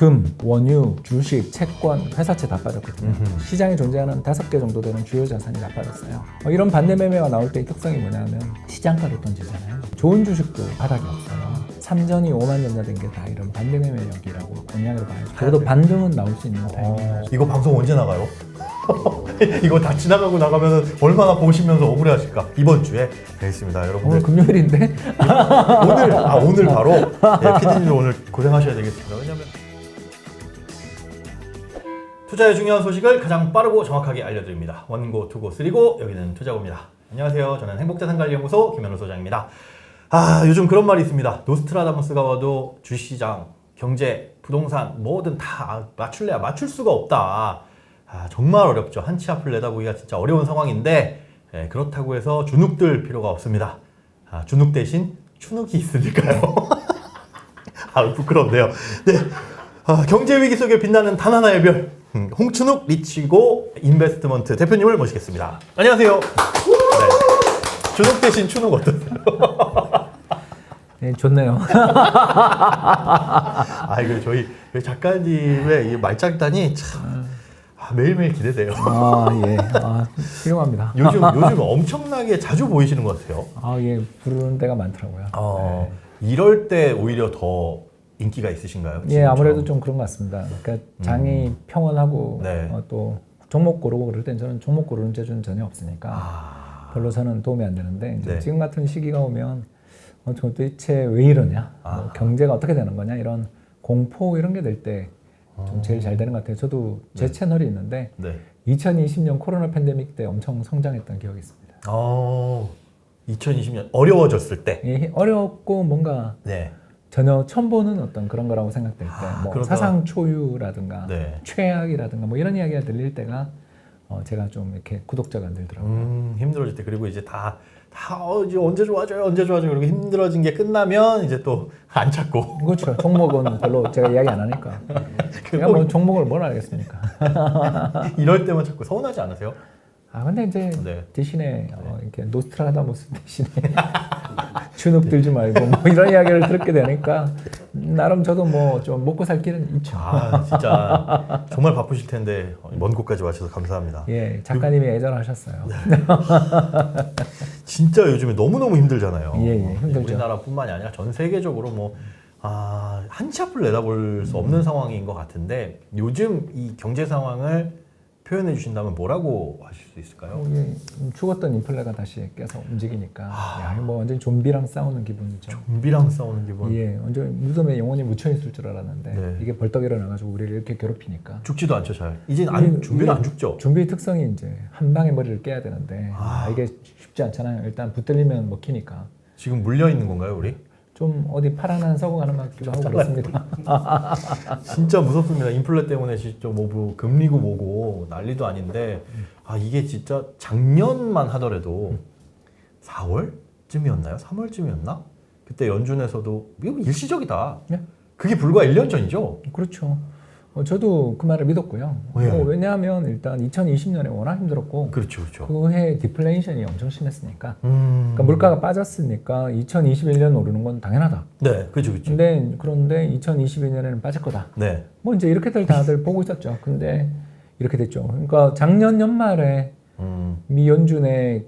금, 원유, 주식, 채권, 회사채 다 빠졌거든요. 시장에 존재하는 5개 정도 되는 주요 자산이 다 빠졌어요. 이런 반대 매매가 나올 때의 특성이 뭐냐면 시장가로 던지잖아요. 좋은 주식도 바닥이 없어요. 삼전이 5만 전자된 게 다 이런 반대 매매력이라고 공략으로 봐요. 그래도 반등은 나올 수 있는 타이밍이죠. 이거 방송 언제 나가요? 이거 다 지나가고 나가면 얼마나 보시면서 억울해하실까? 이번 주에 되겠습니다, 여러분들. 오늘 금요일인데? 오늘 바로 PD님 오늘 고생하셔야 되겠습니다. 왜냐면 투자의 중요한 소식을 가장 빠르고 정확하게 알려드립니다. 원고, 투고, 쓰리고 여기는 투자고입니다. 안녕하세요. 저는 행복자산관리연구소 김현우 소장입니다. 요즘 그런 말이 있습니다. 노스트라다무스가 와도 주시장, 경제, 부동산 뭐든 다 맞출래야 맞출 수가 없다. 정말 어렵죠. 한치 앞을 내다보기가 진짜 어려운 상황인데 그렇다고 해서 주눅들 필요가 없습니다. 주눅 대신 추눅이 있으니까요. 부끄럽네요. 네, 경제 위기 속에 빛나는 단 하나의 별 홍춘욱 리치고 인베스트먼트 대표님을 모시겠습니다. 안녕하세요. 네. 주눅 대신 추눅 어떠세요? 네, 좋네요. 이거 저희 작가님의 이 말장단이 참 매일매일 기대돼요. 예. 훌륭합니다. 요즘 엄청나게 자주 보이시는 것 같아요. 예. 부르는 데가 많더라고요. 네. 이럴 때 오히려 더 인기가 있으신가요? 예, 아무래도 좀 그런 것 같습니다. 그러니까 장이 평온하고 네. 또 종목 고르고 그럴 땐 저는 종목 고르는 재주는 전혀 없으니까 별로 저는 도움이 안 되는데 이제 네. 지금 같은 시기가 오면 도대체 왜 이러냐, 경제가 어떻게 되는 거냐 이런 공포 이런 게 될 때 좀 제일 잘 되는 것 같아요. 저도 제 채널이 있는데 2020년 코로나 팬데믹 때 엄청 성장했던 기억이 있습니다. 2020년 어려워졌을 때. 예, 어렵고 뭔가 전혀 처음 보는 어떤 그런 거라고 생각될 때, 뭐 사상 초유라든가 최악이라든가 뭐 이런 이야기가 들릴 때가 제가 좀 이렇게 구독자가 늘더라고요. 힘들어질 때. 그리고 이제 다 이제 언제 좋아져요 그리고 힘들어진 게 끝나면 이제 또 안 찾고. 그렇죠. 종목은 별로 제가 이야기 안 하니까. 제가 뭐 종목을 뭘 알겠습니까? 이럴 때만 자꾸 서운하지 않으세요? 근데 이제 대신에 이렇게 노스트라다무스 대신에 주눅 들지 말고 뭐 이런 이야기를 듣게 되니까 나름 저도 뭐 좀 먹고 살 길은 있죠. 진짜 정말 바쁘실 텐데 먼 곳까지 와주셔서 감사합니다. 예, 작가님이 애절하셨어요. 진짜 요즘에 너무너무 힘들잖아요. 예, 힘들죠. 우리나라뿐만이 아니라 전 세계적으로 한치 앞을 내다볼 수 없는 상황인 것 같은데 요즘 이 경제 상황을 표현해 주신다면 뭐라고 하실 수 있을까요? 죽었던 인플레가 다시 깨서 움직이니까 뭐 완전 좀비랑 싸우는 기분이죠. 좀비랑 싸우는 기분. 예, 완전 무덤에 영혼이 묻혀 있을 줄 알았는데 이게 벌떡 일어나가지고 우리를 이렇게 괴롭히니까. 죽지도 않죠, 잘. 이제 좀비는 안 죽죠. 좀비 특성이 이제 한 방에 머리를 깨야 되는데 이게 쉽지 않잖아요. 일단 붙들리면 먹히니까. 지금 물려 있는 건가요, 우리? 좀 어디 파란 서고 가는 것 같기도 하고 그렇습니다. 진짜 무섭습니다. 인플레 때문에 진짜 뭐 금리고 뭐고 난리도 아닌데 이게 진짜 작년만 하더라도 4월쯤이었나요? 3월쯤이었나? 그때 연준에서도 이거 일시적이다. 그게 불과 1년 전이죠? 그렇죠. 저도 그 말을 믿었고요. 왜냐하면 일단 2020년에 워낙 힘들었고 그렇죠. 그 해 디플레이션이 엄청 심했으니까 그러니까 물가가 빠졌으니까 2021년 오르는 건 당연하다. 네, 그렇죠. 그런데 2022년에는 빠질 거다. 뭐 이제 이렇게들 다들 보고 있었죠. 근데 이렇게 됐죠. 그러니까 작년 연말에 미 연준의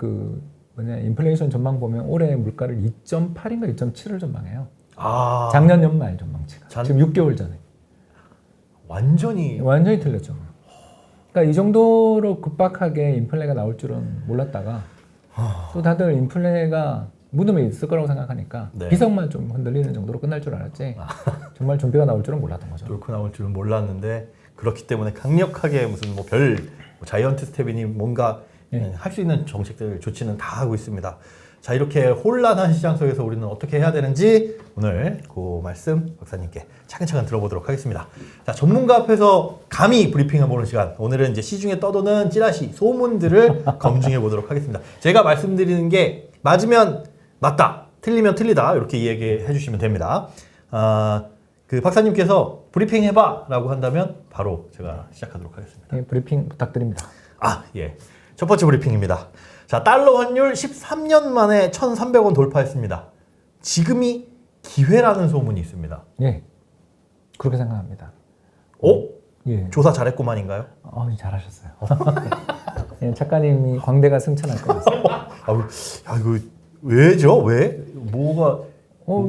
인플레이션 전망 보면 올해 물가를 2.8인가 2.7을 전망해요. 작년 연말 전망치가. 지금 6개월 전에. 완전히 틀렸죠. 그러니까 이 정도로 급박하게 인플레가 나올 줄은 몰랐다가 또 다들 인플레가 무덤에 있을 거라고 생각하니까 비석만 좀 흔들리는 정도로 끝날 줄 알았지 정말 좀비가 나올 줄은 몰랐던 거죠. 뚫고 나올 줄은 몰랐는데 그렇기 때문에 강력하게 무슨 자이언트 스텝이니 뭔가 할 수 있는 정책들 조치는 다 하고 있습니다. 자, 이렇게 혼란한 시장 속에서 우리는 어떻게 해야 되는지 오늘 그 말씀 박사님께 차근차근 들어보도록 하겠습니다. 자, 전문가 앞에서 감히 브리핑해보는 시간. 오늘은 이제 시중에 떠도는 찌라시, 소문들을 검증해 보도록 하겠습니다. 제가 말씀드리는 게 맞으면 맞다, 틀리면 틀리다 이렇게 이야기해 주시면 됩니다. 그 박사님께서 브리핑 해봐 라고 한다면 바로 제가 시작하도록 하겠습니다. 브리핑 부탁드립니다. 예. 첫 번째 브리핑입니다. 자, 달러 환율 13년 만에 1,300원 돌파했습니다. 지금이 기회라는 소문이 있습니다. 예, 그렇게 생각합니다. 예. 조사 잘했구만인가요? 잘하셨어요. 예, 작가님이 광대가 승천할 것 같습니다. 야, 이거 왜죠? 왜? 뭐가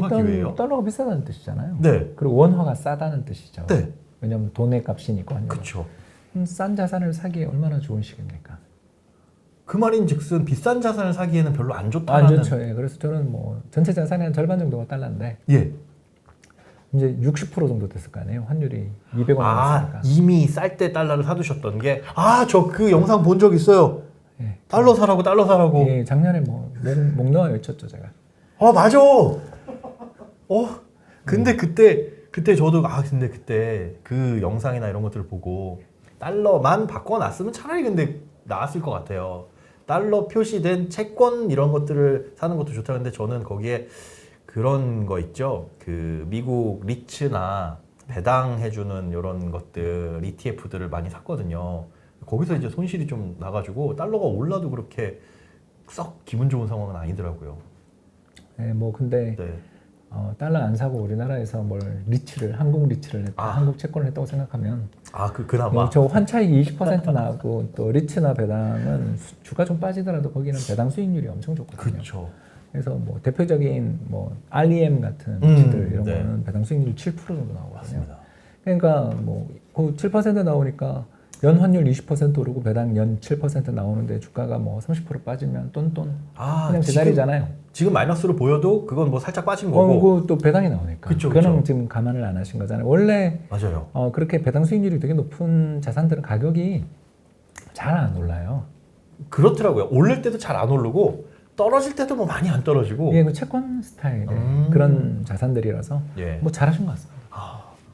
일단 기회예요? 달러가 비싸다는 뜻이잖아요. 네. 그리고 원화가 싸다는 뜻이죠. 네. 왜냐하면 돈의 값이니까. 그렇죠. 싼 자산을 사기에 얼마나 좋은 시기입니까? 그 말인즉슨 비싼 자산을 사기에는 별로 안 안 좋다는. 좋죠. 예. 그래서 저는 뭐 전체 자산의 한 절반 정도가 달러인데 예. 이제 60% 정도 됐을 거 아니에요. 환율이 200원 넘었으니까. 이미 쌀 때 달러를 사두셨던 게, 저 그 영상 본 적 있어요. 예. 달러 사라고. 예, 작년에 뭐 목 놓아 외쳤죠 제가. 맞아. 근데 그때 저도 근데 그때 그 영상이나 이런 것들을 보고 달러만 바꿔놨으면 차라리 근데 나았을 것 같아요. 달러 표시된 채권 이런 것들을 사는 것도 좋다. 근데 저는 거기에 그런 거 있죠. 그 미국 리츠나 배당해주는 이런 것들 ETF들을 많이 샀거든요. 거기서 이제 손실이 좀 나가지고 달러가 올라도 그렇게 썩 기분 좋은 상황은 아니더라고요. 예, 뭐 근데 네. 달러 안 사고 우리나라에서 한국 리츠를 했다, 한국 채권을 했다고 생각하면 그나마 저 환차익이 20% 나고 또 리츠나 배당은 주가 좀 빠지더라도 거기는 배당 수익률이 엄청 좋거든요. 그렇죠. 그래서 뭐 대표적인 뭐 REM 같은 리츠들 이런 네. 거는 배당 수익률 7% 정도 나오거든요. 맞습니다. 그러니까 그 7% 나오니까 연 환율 20% 오르고 배당 연 7% 나오는데 주가가 뭐 30% 빠지면 똔똔 그냥 제자리잖아요. 지금 마이너스로 보여도 그건 뭐 살짝 빠진 거고. 그또 배당이 나오니까. 그쵸. 그거는 지금 감안을 안 하신 거잖아요. 원래 맞아요. 그렇게 배당 수익률이 되게 높은 자산들은 가격이 잘 안 올라요. 그렇더라고요. 오를 때도 잘 안 오르고 떨어질 때도 뭐 많이 안 떨어지고. 예, 그 채권 스타일의 그런 자산들이라서 예. 뭐 잘하신 것 같습니다.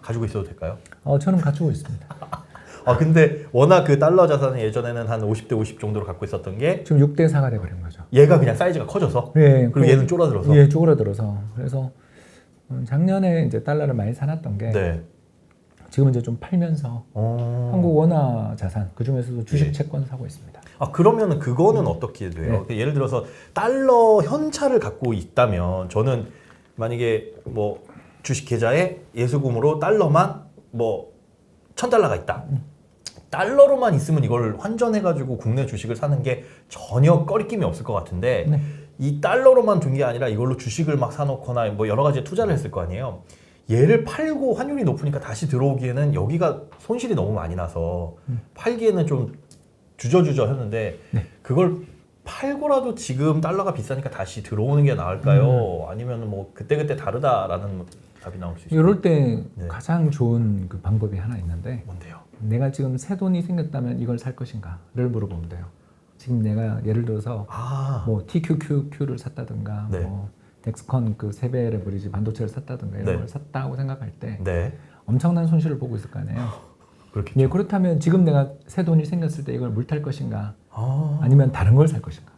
가지고 있어도 될까요? 저는 갖추고 있습니다. 근데 워낙 그 달러 자산은 예전에는 한 50대 50 정도로 갖고 있었던 게 지금 6대 4가 돼버린 거죠. 얘가 그냥 사이즈가 커져서. 예, 그리고 얘는 쪼그라들어서. 예, 쪼그라들어서. 그래서 작년에 이제 달러를 많이 사놨던 게 네. 지금 이제 좀 팔면서 한국 원화 자산 그 중에서도 주식 예. 채권 사고 있습니다. 그러면은 그거는 어떻게 돼요? 예를 들어서 달러 현찰을 갖고 있다면 저는 만약에 뭐 주식 계좌에 예수금으로 달러만 뭐 1,000달러가 있다. 달러로만 있으면 이걸 환전해가지고 국내 주식을 사는 게 전혀 꺼리낌이 없을 것 같은데 네. 이 달러로만 둔 게 아니라 이걸로 주식을 막 사놓거나 뭐 여러 가지 투자를 했을 거 아니에요. 얘를 팔고 환율이 높으니까 다시 들어오기에는 여기가 손실이 너무 많이 나서 팔기에는 좀 주저주저 했는데 그걸 팔고라도 지금 달러가 비싸니까 다시 들어오는 게 나을까요? 아니면 뭐 그때그때 다르다라는 답이 나올 수 있어요. 이럴 때 네. 가장 좋은 그 방법이 하나 있는데 뭔데요? 내가 지금 새 돈이 생겼다면 이걸 살 것인가를 물어보면 돼요. 지금 내가 예를 들어서 뭐 TQQQ를 샀다든가 네. 뭐 덱스콘 그 세배 레버리지 반도체를 샀다든가 이런 네. 걸 샀다고 생각할 때 네. 엄청난 손실을 보고 있을 거 아니에요. 그렇겠죠. 예, 그렇다면 지금 내가 새 돈이 생겼을 때 이걸 물탈 것인가 아니면 다른 걸 살 것인가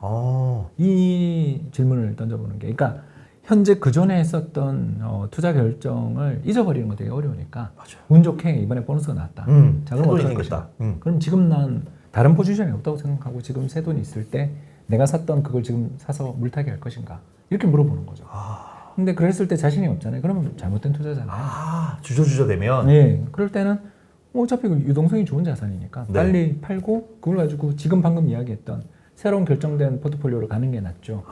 이 질문을 던져보는 게 그러니까 현재 그 전에 했었던 투자 결정을 잊어버리는 거 되게 어려우니까 맞아요. 운 좋게 이번에 보너스가 나왔다. 자, 그럼 어떻게 할 것인가? 그럼 지금 난 다른 포지션이 없다고 생각하고 지금 새 돈이 있을 때 내가 샀던 그걸 지금 사서 물타기 할 것인가 이렇게 물어보는 거죠. 근데 그랬을 때 자신이 없잖아요. 그러면 잘못된 투자잖아요. 주저주저 되면 네, 그럴 때는 어차피 그 유동성이 좋은 자산이니까 네. 빨리 팔고 그걸 가지고 지금 방금 이야기했던 새로운 결정된 포트폴리오로 가는 게 낫죠.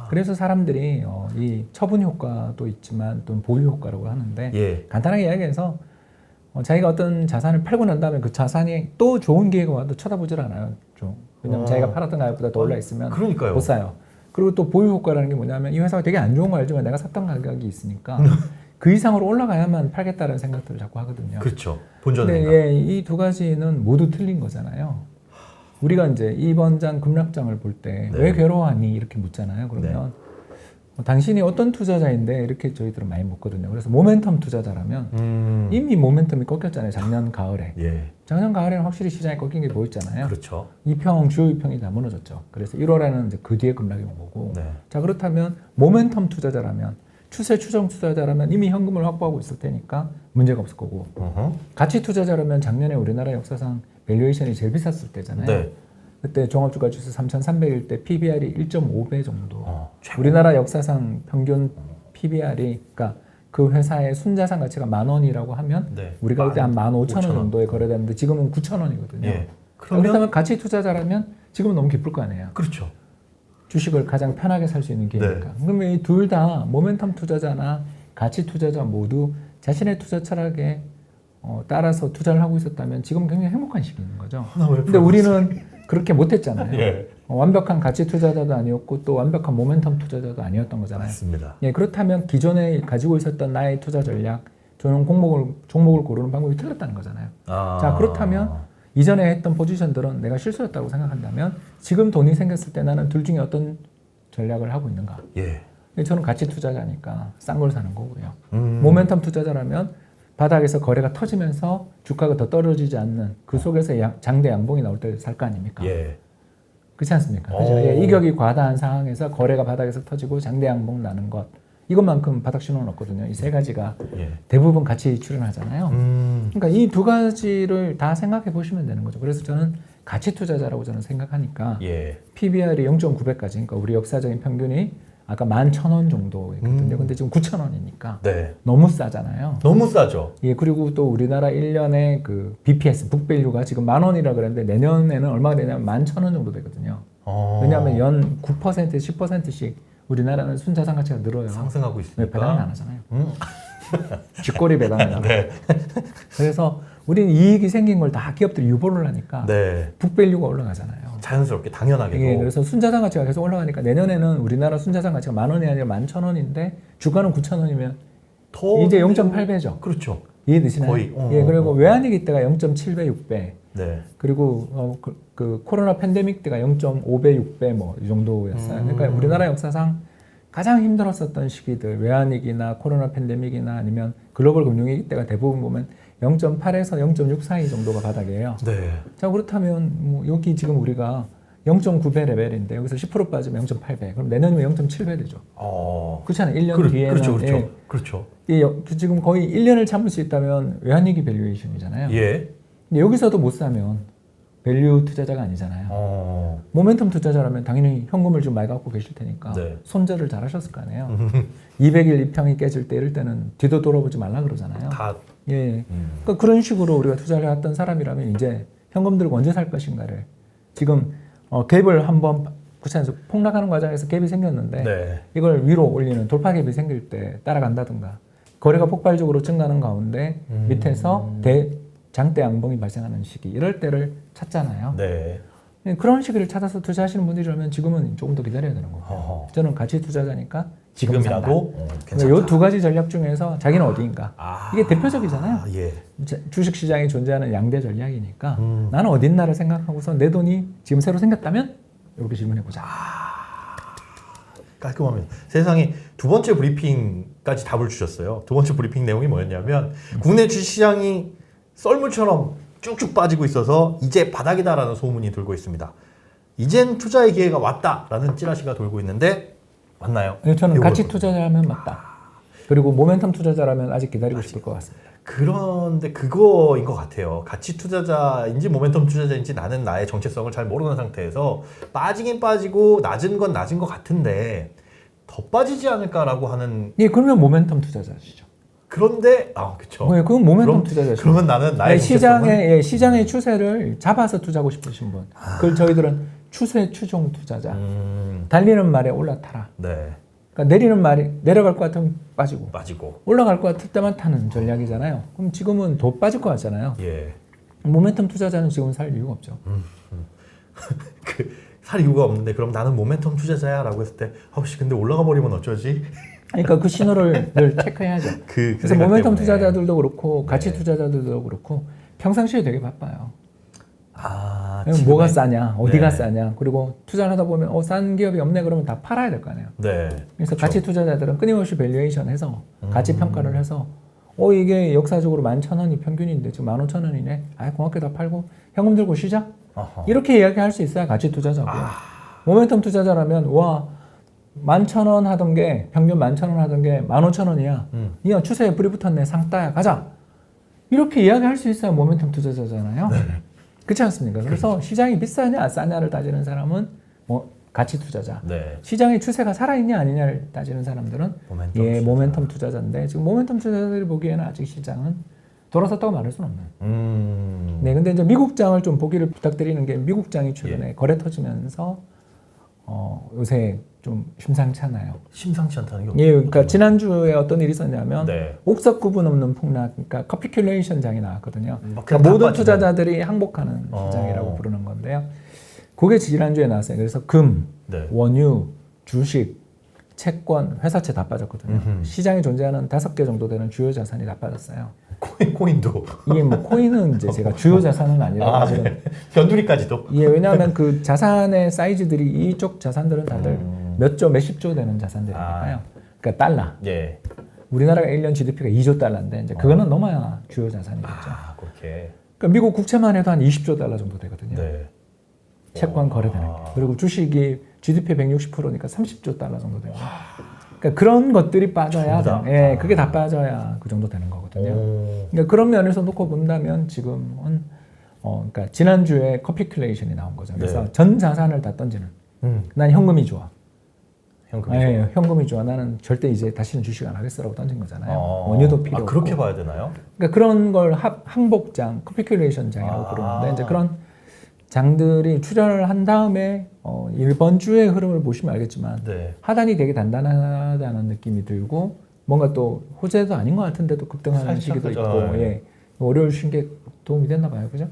그래서 사람들이 이 처분 효과도 있지만 또 보유 효과라고 하는데 예. 간단하게 이야기해서 자기가 어떤 자산을 팔고 난 다음에 그 자산이 또 좋은 기회가 와도 쳐다보질 않아요. 좀. 왜냐면 자기가 팔았던 가격보다 더 올라 있으면 그러니까요. 못 사요. 그리고 또 보유 효과라는 게 뭐냐면 이 회사가 되게 안 좋은 거 알지만 내가 샀던 가격이 있으니까 그 이상으로 올라가야만 팔겠다는 생각들을 자꾸 하거든요. 그렇죠. 본전 근데 생각. 이 두 가지는 모두 틀린 거잖아요. 우리가 이제 이번 장 급락장을 볼 때 왜 괴로워하니 이렇게 묻잖아요. 그러면 당신이 어떤 투자자인데 이렇게 저희들은 많이 묻거든요. 그래서 모멘텀 투자자라면 이미 모멘텀이 꺾였잖아요. 작년 가을에. 예. 작년 가을에는 확실히 시장이 꺾인 게 보였잖아요. 그렇죠. 2평, 주요 2평이 다 무너졌죠. 그래서 1월에는 이제 그 뒤에 급락이 온 거고. 네. 자, 그렇다면 모멘텀 투자자라면 추세 추정 투자자라면 이미 현금을 확보하고 있을 테니까 문제가 없을 거고. 가치 투자자라면 작년에 우리나라 역사상 밸류에이션이 제일 비쌌을 때잖아요. 네. 그때 종합주가지수 3,300일 때 PBR이 1.5배 정도. 최고. 우리나라 역사상 평균 PBR이 그러니까 그 회사의 순자산 가치가 10,000원이라고 하면 네. 우리가 그때 한 15,000원 5,000원. 정도에 거래되는데 지금은 9,000원이거든요. 예. 그렇다면 가치 투자자라면 지금은 너무 기쁠 거 아니에요. 그렇죠. 주식을 가장 편하게 살 수 있는 기회니까. 그러면 이 둘 다 모멘텀 투자자나 가치 투자자 모두 자신의 투자 철학에 따라서 투자를 하고 있었다면 지금 굉장히 행복한 시기인 거죠. 근데 우리는 그렇게 못했잖아요. 예. 완벽한 가치 투자자도 아니었고 또 완벽한 모멘텀 투자자도 아니었던 거잖아요. 맞습니다. 예, 그렇다면 기존에 가지고 있었던 나의 투자 전략, 저는 종목을 고르는 방법이 틀렸다는 거잖아요. 자, 그렇다면 이전에 했던 포지션들은 내가 실수였다고 생각한다면 지금 돈이 생겼을 때 나는 둘 중에 어떤 전략을 하고 있는가? 예. 저는 가치 투자자니까 싼 걸 사는 거고요. 모멘텀 투자자라면 바닥에서 거래가 터지면서 주가가 더 떨어지지 않는 그 속에서 장대 양봉이 나올 때 살 거 아닙니까? 예. 그렇지 않습니까? 그죠? 예, 이격이 과다한 상황에서 거래가 바닥에서 터지고 장대 양봉 나는 것 이것만큼 바닥 신호는 없거든요. 이 세 가지가 예. 대부분 같이 출현하잖아요. 그러니까 이 두 가지를 다 생각해 보시면 되는 거죠. 그래서 저는 가치 투자자라고 저는 생각하니까 예. PBR이 0.9배까지, 그러니까 우리 역사적인 평균이 아까 11,000원 정도였거든요. 근데 지금 9,000원이니까 네. 너무 싸잖아요. 너무 싸죠. 예, 그리고 또 우리나라 1년에 그 BPS, 북밸류가 지금 10,000원이라 그랬는데 내년에는 얼마가 되냐면 11,000원 정도 되거든요. 왜냐하면 연 9%, 10%씩 우리나라는 순자산 가치가 늘어요. 상승하고 있으니까. 네, 배당은 안 하잖아요. 쥐꼬리 배당을 하고. 네. 그래서 우리는 이익이 생긴 걸 다 기업들이 유보를 하니까 네. 북밸류가 올라가잖아요. 자연스럽게 당연하게도. 예, 그래서 순자산 가치가 계속 올라가니까 내년에는 우리나라 순자산 가치가 10,000원이 아니라 11,000원인데 주가는 9,000원이면 더 이제 0.8배죠. 그렇죠. 이해되시나요? 거의. 예, 그리고 외환위기 때가 0.7배, 6배. 네. 그리고 그 코로나 팬데믹 때가 0.5배, 6배 뭐 이 정도였어요. 그러니까 우리나라 역사상 가장 힘들었었던 시기들, 외환위기나 코로나 팬데믹이나 아니면 글로벌 금융위기 때가 대부분 보면 0.8에서 0.6 사이 정도가 바닥이에요. 네. 자, 그렇다면 뭐 여기 지금 우리가 0.9배 레벨인데 여기서 10% 빠지면 0.8배. 그럼 내년이면 0.7배 되죠. 그렇잖아요. 1년 뒤에는 그렇죠. 그렇죠. 예, 그렇죠. 지금 거의 1년을 참을 수 있다면 외환위기 밸류에이션이잖아요. 예. 근데 여기서도 못 사면 밸류 투자자가 아니잖아요. 모멘텀 투자자라면 당연히 현금을 좀 많이 갖고 계실 테니까 네. 손절을 잘 하셨을 거 아니에요. 200일 2평이 깨질 때 이럴 때는 뒤도 돌아보지 말라 그러잖아요. 다. 예. 그러니까 그런 식으로 우리가 투자를 해왔던 사람이라면 이제 현금 들고 언제 살 것인가를 지금 갭을 한번 그렇잖아요. 폭락하는 과정에서 갭이 생겼는데 네. 이걸 위로 올리는 돌파 갭이 생길 때 따라간다든가 거래가 폭발적으로 증가하는 가운데 밑에서 장대 양봉이 발생하는 시기 이럴 때를 찾잖아요. 네. 그런 시기를 찾아서 투자하시는 분들이라면 지금은 조금 더 기다려야 되는 거고요. 저는 가치 투자자니까 지금이라도 괜찮다. 이 두 가지 전략 중에서 자기는 어디인가 이게 대표적이잖아요. 예. 주식시장에 존재하는 양대 전략이니까 나는 어딘나를 생각하고서 내 돈이 지금 새로 생겼다면 이렇게 질문해보자. 깔끔합니다. 세상에 두 번째 브리핑까지 답을 주셨어요. 두 번째 브리핑 내용이 뭐였냐면 국내 주식시장이 썰물처럼 쭉쭉 빠지고 있어서 이제 바닥이다라는 소문이 돌고 있습니다. 이젠 투자의 기회가 왔다라는 찌라시가 돌고 있는데 맞나요? 네, 저는 가치 투자자라면 맞다. 그리고 모멘텀 투자자라면 아직 기다리고 싶을 것 같습니다. 그런데 그거인 것 같아요. 가치 투자자인지 모멘텀 투자자인지 나는 나의 정체성을 잘 모르는 상태에서 빠지긴 빠지고 낮은 건 낮은 것 같은데 더 빠지지 않을까라고 하는. 예, 그러면 모멘텀 투자자시죠. 그런데 그렇죠. 네, 그건 모멘텀 투자자죠. 그러면 나는 나의 정체성은 시장의 추세를 잡아서 투자하고 싶으신 분. 그걸 저희들은 추세 추종 투자자. 달리는 말에 올라타라. 네. 그러니까 내리는 말이 내려갈 것 같으면 빠지고 올라갈 것 같을 때만 타는 전략이잖아요. 그럼 지금은 더 빠질 것 같잖아요. 예. 모멘텀 투자자는 지금 살 이유가 없죠. 살 이유가 없는데 그럼 나는 모멘텀 투자자야라고 했을 때 혹시 근데 올라가 버리면 어쩌지? 그러니까 그 신호를 늘 체크해야죠. 그래서 모멘텀 투자자들도 그렇고 가치 투자자들도 그렇고 평상시에 되게 바빠요. 뭐가 싸냐, 어디가 싸냐, 그리고 투자를 하다 보면 싼 기업이 없네 그러면 다 팔아야 될 거 아니에요. 네. 그래서 가치 투자자들은 끊임없이 밸류에이션 해서 가치 평가를 해서 이게 역사적으로 11,000원이 평균인데 지금 15,000원이네. 고맙게 다 팔고 현금 들고 쉬자. 이렇게 이야기할 수 있어야 가치 투자자고요. 모멘텀 투자자라면 11,000원 하던 게 평균 11,000원 하던 게 15,000원이야. 이야 추세에 불이 붙었네. 상따야 가자. 이렇게 이야기할 수 있어야 모멘텀 투자자잖아요. 네. 그렇지 않습니까? 그래서 시장이 비싸냐 싸냐를 따지는 사람은 가치 투자자. 네. 시장의 추세가 살아있냐 아니냐를 따지는 사람들은 모멘텀 투자자인데 지금 모멘텀 투자자들이 보기에는 아직 시장은 돌아섰다고 말할 수는 없는. 네, 근데 이제 미국장을 좀 보기를 부탁드리는 게 미국장이 최근에 거래 터지면서 요새 좀 심상찮아요. 심상치 않다는 게 예, 그러니까 지난주에 어떤 일이 있었냐면 네. 옥석 구분 없는 폭락, 그러니까 커피큘레이션 장이 나왔거든요. 막 그러니까 모든 빠지네. 투자자들이 항복하는 시장이라고 부르는 건데요. 그게 지난주에 나왔어요. 그래서 금, 네. 원유, 주식, 채권, 회사채 다 빠졌거든요. 시장에 존재하는 5개 정도 되는 주요 자산이 다 빠졌어요. 코인도. 이게 뭐 코인은 이제 제가 주요 자산은 아니라고 지금 네. 변두리까지도. 예, 왜냐하면 그 자산의 사이즈들이 이쪽 자산들은 다들 몇 조, 몇십 조 되는 자산들이니까요. 그러니까 달러. 예. 우리나라가 1년 GDP가 2조 달러인데 이제 그거는 넘어야 주요 자산이겠죠. 그렇게. 그러니까 미국 국채만 해도 한 20조 달러 정도 되거든요. 네. 채권 거래되는 게. 그리고 주식이 GDP 160%니까 30조 달러 정도 되고. 그러니까 그런 것들이 빠져야 예, 그게 다 빠져야 그 정도 되는 거거든요. 그러니까 그런 면에서 놓고 본다면 지금은 그러니까 지난주에 커피큘레이션이 나온 거죠. 그래서 네. 전 자산을 다 던지는. 난 현금이 좋아. 현금이 예, 현금이 좋아. 나는 절대 이제 다시는 주식 안 하겠어라고 던진 거잖아요. 원유도 필요 없고. 그렇게 봐야 되나요? 그러니까 그런 걸 항복장, 커피큘레이션 장이라고 부르는데 이제 그런 장들이 출현을 한 다음에 이번 주의 흐름을 보시면 알겠지만 네. 하단이 되게 단단하다는 느낌이 들고 뭔가 또 호재도 아닌 것 같은데도 급등하는 살짝 시기도 그죠. 있고 예. 월요일 쉰 게 도움이 됐나 봐요. 그죠?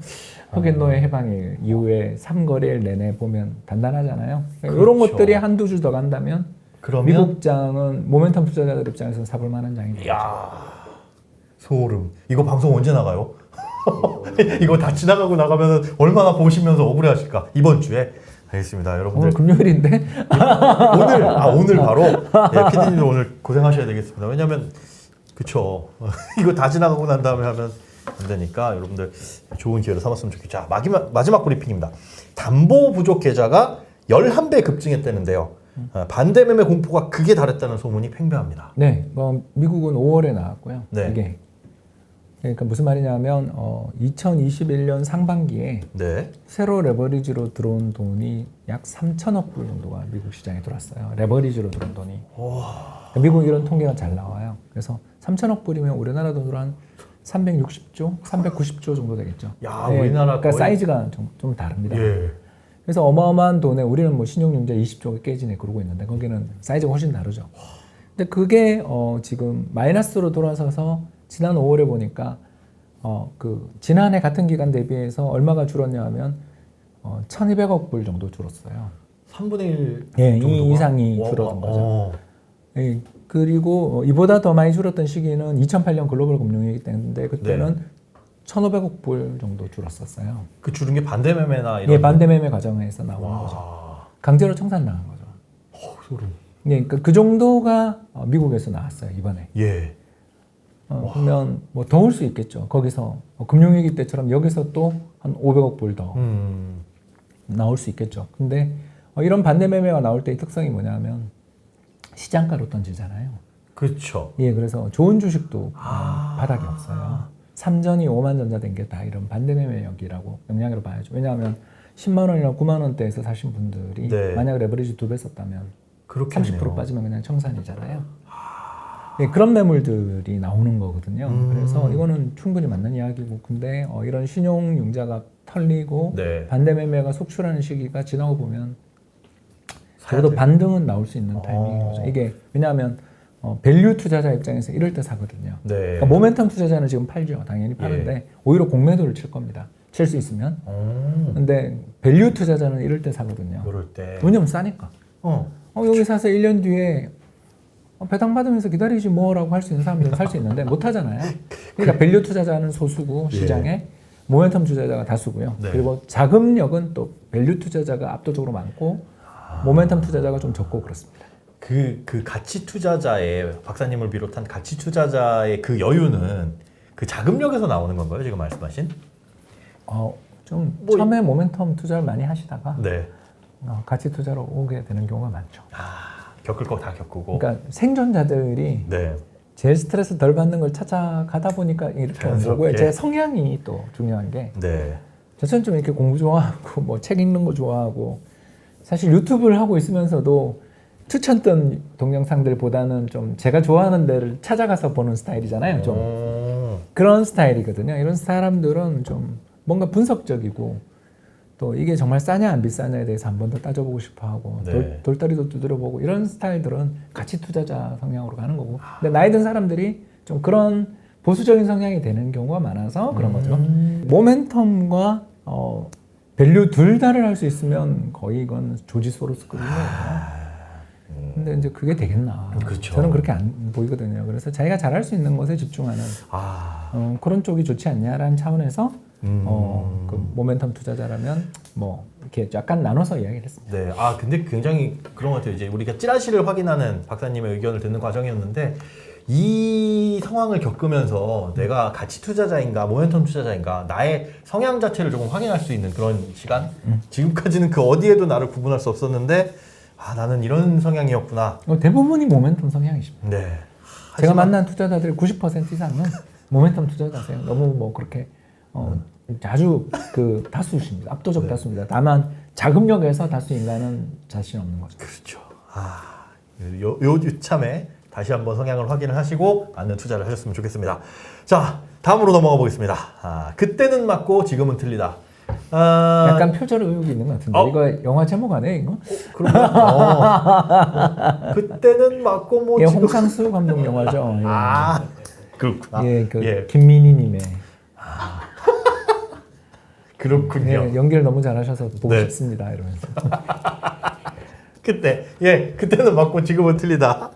흑인노예 해방일 이후에 3거래일 내내 보면 단단하잖아요. 그렇죠. 이런 것들이 한두 주 더 간다면 그러면 미국장은 모멘텀 투자자들 입장에서는 사볼 만한 장이 되죠. 야 소름. 이거 방송 언제 나가요? 이거 다 지나가고 나가면 얼마나 보시면서 억울해하실까? 이번 주에. 알겠습니다, 여러분들. 오늘 금요일인데 오늘 바로 PD님도 오늘 고생하셔야 되겠습니다. 왜냐하면 그쵸 이거 다 지나가고 난 다음에 하면 안 되니까 여러분들 좋은 기회로 삼았으면 좋겠죠. 자, 마지막 브리핑입니다. 담보 부족 계좌가 11배 급증했다는데요. 반대 매매 공포가 극에 달했다는 소문이 팽배합니다. 네, 미국은 5월에 나왔고요. 네. 이게 그러니까 무슨 말이냐면 2021년 상반기에 네. 새로 레버리지로 들어온 돈이 약 3천억 불 정도가 미국 시장에 들어왔어요. 레버리지로 들어온 돈이. 그러니까 미국 이런 통계가 잘 나와요. 그래서 3천억 불이면 우리나라 돈으로 한 360조, 390조 정도 되겠죠. 야, 우리나라 그러니까 거의- 사이즈가 좀 다릅니다. 예. 그래서 어마어마한 돈에 우리는 뭐 신용융자 20조가 깨지네 그러고 있는데 거기는 사이즈가 훨씬 다르죠. 근데 그게 지금 마이너스로 돌아서서 지난 5월에 보니까 그 지난해 같은 기간 대비해서 얼마가 줄었냐 하면 1,200억 불 정도 줄었어요. 3분의 1 예, 정도가? 이 이상이 줄어든 거죠. 예, 그리고 이보다 더 많이 줄었던 시기는 2008년 글로벌 금융위기 때인데 그때는 1,500억 불 정도 줄었었어요. 그 줄은 게 반대 매매나 이런. 예, 반대매매 과정에서 나온 거죠. 와. 강제로 청산당한 거죠. 소름. 예, 그러니까 그 정도가 미국에서 나왔어요 이번에. 예. 그러면 뭐 더 올 수 있겠죠. 거기서 금융위기 때처럼 여기서 또 한 500억 불 더 나올 수 있겠죠. 근데 이런 반대 매매가 나올 때의 특성이 뭐냐면 시장가로 던지잖아요. 그렇죠. 예, 그래서 좋은 주식도 바닥이 없어요. 삼전이 5만 전자 된 게 다 이런 반대 매매력이라고 영향으로 봐야죠. 왜냐하면 10만 원이나 9만 원대에서 사신 분들이 네. 만약 레버리지 2배 썼다면 그렇겠네요. 30% 빠지면 그냥 청산이잖아요. 예, 그런 매물들이 나오는 거거든요. 그래서 이거는 충분히 맞는 이야기고, 근데 이런 신용융자가 털리고 네. 반대 매매가 속출하는 시기가 지나고 보면 사야 적어도 돼요. 반등은 나올 수 있는 타이밍인 거죠. 이게 왜냐하면 밸류 투자자 입장에서 이럴 때 사거든요. 네. 그러니까 모멘텀 투자자는 지금 팔죠. 당연히 파는데 오히려 공매도를 칠 겁니다. 칠 수 있으면. 근데 밸류 투자자는 이럴 때 사거든요. 그럴 때. 왜냐면 싸니까. 여기 사서 1년 뒤에 배당 받으면서 기다리지 뭐라고 할 수 있는 사람들은 살 수 있는데 못 하잖아요. 그러니까 밸류 투자자는 소수고 시장에 모멘텀 투자자가 다수고요. 네. 그리고 자금력은 또 밸류 투자자가 압도적으로 많고 모멘텀 투자자가 좀 적고 그렇습니다. 그 가치 투자자의 박사님을 비롯한 가치 투자자의 그 여유는 그 자금력에서 나오는 건가요? 지금 말씀하신? 좀 처음에 모멘텀 투자를 많이 하시다가 네. 가치 투자로 오게 되는 경우가 많죠. 겪을 거 다 겪고. 그러니까 생존자들이 네. 제일 스트레스 덜 받는 걸 찾아가다 보니까 이렇게 온 거고요. 제 성향이 또 중요한 게 네. 저는 좀 이렇게 공부 좋아하고 뭐 책 읽는 거 좋아하고 사실 유튜브를 하고 있으면서도 추천던 동영상들보다는 좀 제가 좋아하는 데를 찾아가서 보는 스타일이잖아요. 좀 그런 스타일이거든요. 이런 사람들은 좀 뭔가 분석적이고 또 이게 정말 싸냐 안 비싸냐에 대해서 한 번 더 따져보고 싶어하고 네. 돌다리도 두드려보고 이런 스타일들은 가치 투자자 성향으로 가는 거고. 근데 나이 든 사람들이 좀 그런 보수적인 성향이 되는 경우가 많아서 그런 거죠. 모멘텀과 밸류 둘 다를 할 수 있으면 거의 이건 조지 소로스급이에요. 근데 이제 그게 되겠나? 그렇죠. 저는 그렇게 안 보이거든요. 그래서 자기가 잘할 수 있는 것에 집중하는 그런 쪽이 좋지 않냐라는 차원에서 그 모멘텀 투자자라면 뭐 이렇게 약간 나눠서 이야기를 했습니다. 네, 근데 굉장히 그런 것 같아요. 이제 우리가 찌라시를 확인하는 박사님의 의견을 듣는 과정이었는데 이 상황을 겪으면서 내가 가치 투자자인가 모멘텀 투자자인가 나의 성향 자체를 조금 확인할 수 있는 그런 시간. 지금까지는 그 어디에도 나를 구분할 수 없었는데 나는 이런 성향이었구나. 대부분이 모멘텀 성향이십니다. 네. 제가 만난 투자자들 90% 이상은 모멘텀 투자자세요. 너무 뭐 그렇게 아주 그 다수십니다. 압도적 네. 다수입니다. 다만 자금력에서 다수 인간은 자신 없는 거죠. 그렇죠. 요 참에 다시 한번 성향을 확인을 하시고 맞는 투자를 하셨으면 좋겠습니다. 자, 다음으로 넘어가 보겠습니다. 그때는 맞고 지금은 틀리다. 약간 표절 의혹이 있는 것 같은데 이거 영화 제목 아니에요 이거? 그때는 맞고 뭐 예, 지금 홍상수 감독 영화죠. 예. 그렇구나. 예, 그 김민희님의 그렇군요. 예, 연기를 너무 잘하셔서 보고 네. 싶습니다 이러면서. 그때는 맞고 지금은 틀리다.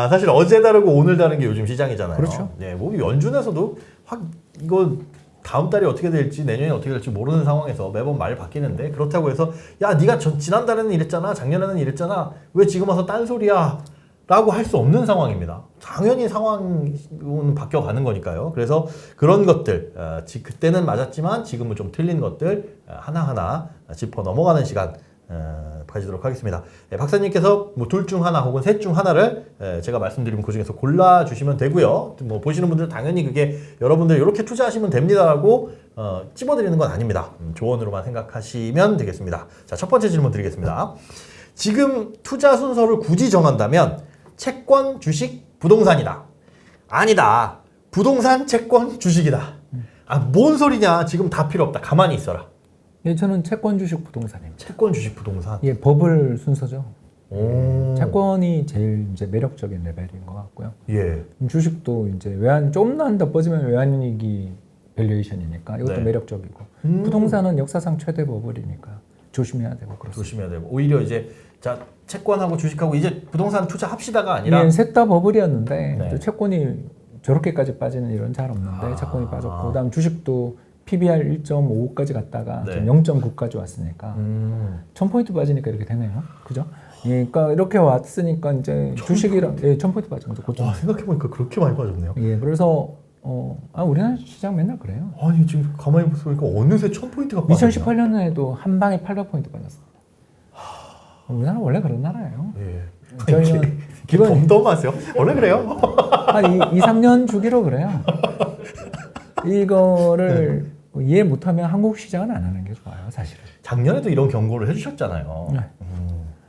사실 어제 다르고 오늘 다른 게 요즘 시장이잖아요. 그렇죠. 네, 뭐 연준에서도 이거 다음 달이 어떻게 될지 내년에 어떻게 될지 모르는 상황에서 매번 말 바뀌는데 그렇다고 해서 야 네가 지난달에는 이랬잖아 작년에는 이랬잖아 왜 지금 와서 딴소리야 라고 할 수 없는 상황입니다. 당연히 상황은 바뀌어가는 거니까요. 그래서 그런 것들 그때는 맞았지만 지금은 좀 틀린 것들 하나하나 짚어 넘어가는 시간 가지도록 하겠습니다. 박사님께서 뭐 둘 중 하나 혹은 셋 중 하나를 제가 말씀드리면 그 중에서 골라주시면 되고요. 뭐 보시는 분들 당연히 그게 여러분들 이렇게 투자하시면 됩니다라고 찝어드리는 건 아닙니다. 조언으로만 생각하시면 되겠습니다. 자, 첫 번째 질문 드리겠습니다. 지금 투자 순서를 굳이 정한다면 채권, 주식, 부동산이다. 아니다. 부동산, 채권, 주식이다. 뭔 소리냐. 지금 다 필요 없다. 가만히 있어라. 예, 저는 채권, 주식, 부동산입니다. 채권, 주식, 부동산. 예, 버블 순서죠. 오. 채권이 제일 이제 매력적인 레벨인 것 같고요. 예. 주식도 이제 좀만 더 뻗으면 외환위기 밸류에이션이니까 이것도 네. 매력적이고 부동산은 역사상 최대 버블이니까 조심해야 되고 그렇습니다. 조심해야 되고 오히려 이제 자 채권하고 주식하고 이제 부동산 투자합시다가 아니라 예, 셋 다 버블이었는데 네. 또 채권이 저렇게까지 빠지는 일은 잘 없는데 채권이 빠졌고 그다음 주식도 PBR 1.5까지 갔다가 네. 0.9까지 왔으니까 1000포인트 빠지니까 이렇게 되네요. 그죠? 예, 그러니까 이렇게 왔으니까 이제 주식이랑 1000포인트 빠진 거죠. 고점. 생각해보니까 그렇게 많이 빠졌네요. 예, 그래서 우리나라 시장 맨날 그래요. 아니 지금 가만히 보니까 어느새 1000포인트가 빠졌나? 2018년에도 한 방에 800포인트 빠졌어. 우리나라 원래 그런 나라예요. 예. 저희는 기분 덤덤하세요? 원래 그래요? 한 2, 3년 주기로 그래요. 이거를 이해 못하면 한국 시장은 안 하는 게 좋아요, 사실은. 작년에도 이런 경고를 해주셨잖아요. 네.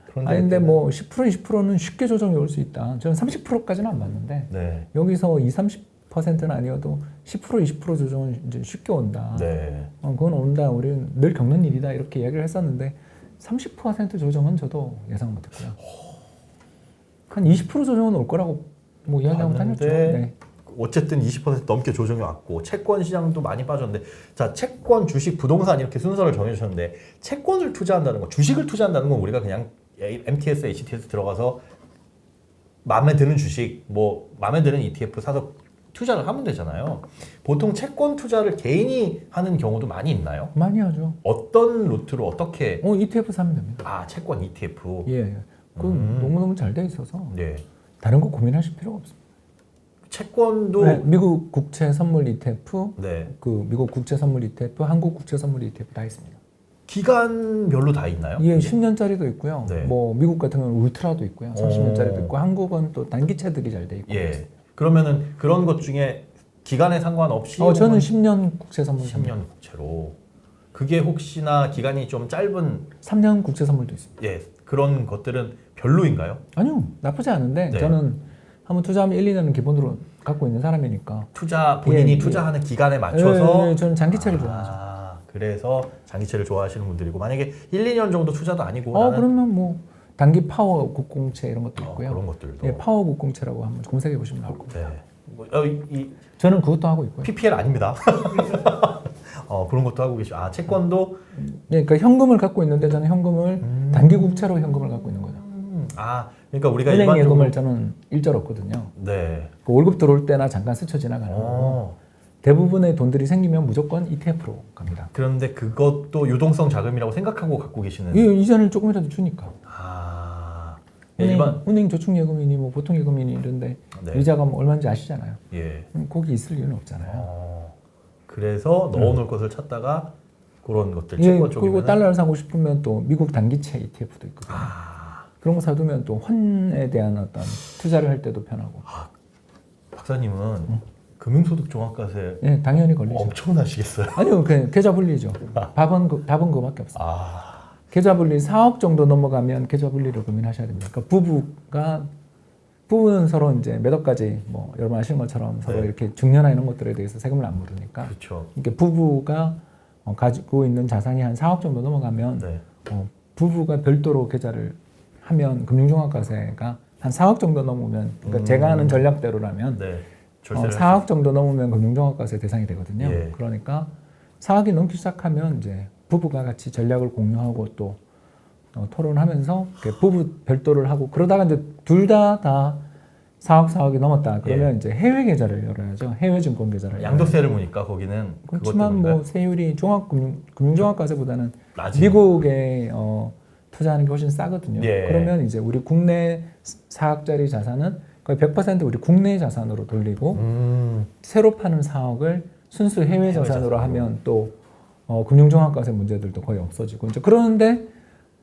그런데 근데 뭐 10%, 20%는 쉽게 조정이 올 수 있다. 저는 30%까지는 안 봤는데 네. 여기서 30%는 아니어도 10%, 20% 조정은 이제 쉽게 온다. 네. 그건 온다. 우리는 늘 겪는 일이다. 이렇게 이야기를 했었는데 30% 조정은 저도 예상 못했고요. 한 20% 조정은 올 거라고 뭐 이야기하고 다녔죠. 네. 어쨌든 20% 넘게 조정이 왔고 채권 시장도 많이 빠졌는데 자 채권, 주식, 부동산 이렇게 순서를 정해주셨는데 채권을 투자한다는 거, 주식을 투자한다는 건 우리가 그냥 MTS, HTS 들어가서 마음에 드는 주식, 뭐 마음에 드는 ETF 사서 투자를 하면 되잖아요. 보통 채권 투자를 개인이 하는 경우도 많이 있나요? 많이 하죠. 어떤 루트로 어떻게? ETF 사면 됩니다. 채권 ETF. 예. 그 너무너무 잘 돼 있어서 네. 다른 거 고민하실 필요가 없습니다. 채권도 네, 미국 국채 선물 ETF, 네. 그 미국 국채 선물 ETF, 한국 국채 선물 ETF 다 있습니다. 기간별로 다 있나요? 예, 10년짜리도 있고요. 네. 뭐 미국 같은 경우는 울트라도 있고요. 30년짜리도 있고 한국은 또 단기채들이 잘 돼 있고. 예. 그러면은 그런 것 중에 기간에 상관없이 저는 10년 국채 선물 10년 국채로 그게 혹시나 기간이 좀 짧은 3년 국채 선물도 있습니다. 예 그런 것들은 별로인가요? 아니요, 나쁘지 않은데 네. 저는 한번 투자하면 1, 2년은 기본으로 갖고 있는 사람이니까. 본인이 예, 투자하는 기간에 맞춰서 저는 장기채를 좋아하죠. 그래서 장기채를 좋아하시는 분들이고 만약에 1, 2년 정도 투자도 아니고 나는 그러면 뭐 단기 파워 국공채 이런 것도 있고요. 그런 것들도 예, 파워 국공채라고 한번 검색해 보시면 나올 겁니다. 네. 뭐, 이 저는 그것도 하고 있고요. PPL 아닙니다. 그런 것도 하고 계시죠. 채권도 네, 그러니까 현금을 갖고 있는데 저는 현금을 단기 국채로 현금을 갖고 있는 거죠. 그러니까 우리가 은행 일반적으로 예금을 저는 일절 없거든요. 네. 그 월급 들어올 때나 잠깐 스쳐 지나가는 거고 대부분의 돈들이 생기면 무조건 ETF로 갑니다. 그런데 그것도 유동성 자금이라고 생각하고 갖고 계시는 이자를 조금이라도 주니까. 일반 은행 저축예금이니 뭐 보통예금이니 이런데 네. 이자가 뭐 얼마인지 아시잖아요. 예. 거기 있을 이유는 없잖아요. 그래서 넣어놓을 것을 찾다가 그런 것들 예, 채권 그리고 쪽이면 달러를 사고 싶으면 또 미국 단기채 ETF도 있거든요. 그런 거 사두면 또 환에 대한 어떤 투자를 할 때도 편하고. 박사님은 금융소득 종합과세 예, 당연히 걸리죠. 엄청나시겠어요? 아니요, 그냥 계좌 분리죠. 답은 그거밖에 없어요. 아, 계좌 분리 4억 정도 넘어가면 계좌 분리를 고민하셔야 됩니다. 그러니까 부부는 서로 이제 몇 억까지 뭐 여러분 아시는 것처럼 서로 네. 이렇게 증여나 이런 것들에 대해서 세금을 안 물으니까. 그렇죠. 이렇게 부부가 가지고 있는 자산이 한 4억 정도 넘어가면 네. 부부가 별도로 계좌를 하면 금융종합과세가 한 4억 정도 넘으면 그러니까 제가 하는 전략대로라면 네. 절세를 4억 정도 넘으면 금융종합과세 대상이 되거든요. 예. 그러니까 4억이 넘기 시작하면 이제 부부가 같이 전략을 공유하고 또 토론하면서 이렇게 부부 별도를 하고 그러다가 이제 둘 다 4억이 넘었다. 그러면 이제 해외 계좌를 열어야죠. 해외 증권 계좌를. 양도세를 무니까 거기는 그렇지만 뭐 세율이 금융종합과세보다는 낮이. 미국에 투자하는 게 훨씬 싸거든요. 예. 그러면 이제 우리 국내 4억짜리 자산은 거의 100% 우리 국내 자산으로 돌리고 새로 파는 4억을 순수 해외 자산으로 하면 또 금융종합과세 문제들도 거의 없어지고 이제 그러는데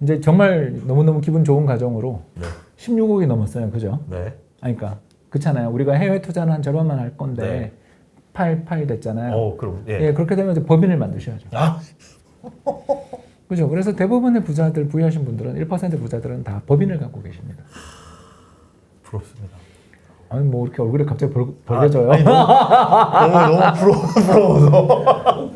이제 정말 너무너무 기분 좋은 가정으로 네. 16억이 넘었어요. 그죠? 네. 그러니까 그렇잖아요. 우리가 해외 투자는 한 절반만 할 건데 네. 팔 됐잖아요. 그럼 예, 그렇게 되면 이제 법인을 만드셔야죠. 그죠? 그래서 대부분의 부자들, 부유하신 분들은 1% 부자들은 다 법인을 갖고 계십니다. 부럽습니다. 아니 뭐 이렇게 얼굴에 갑자기 벌개져요. 아니, 너무 부러워서.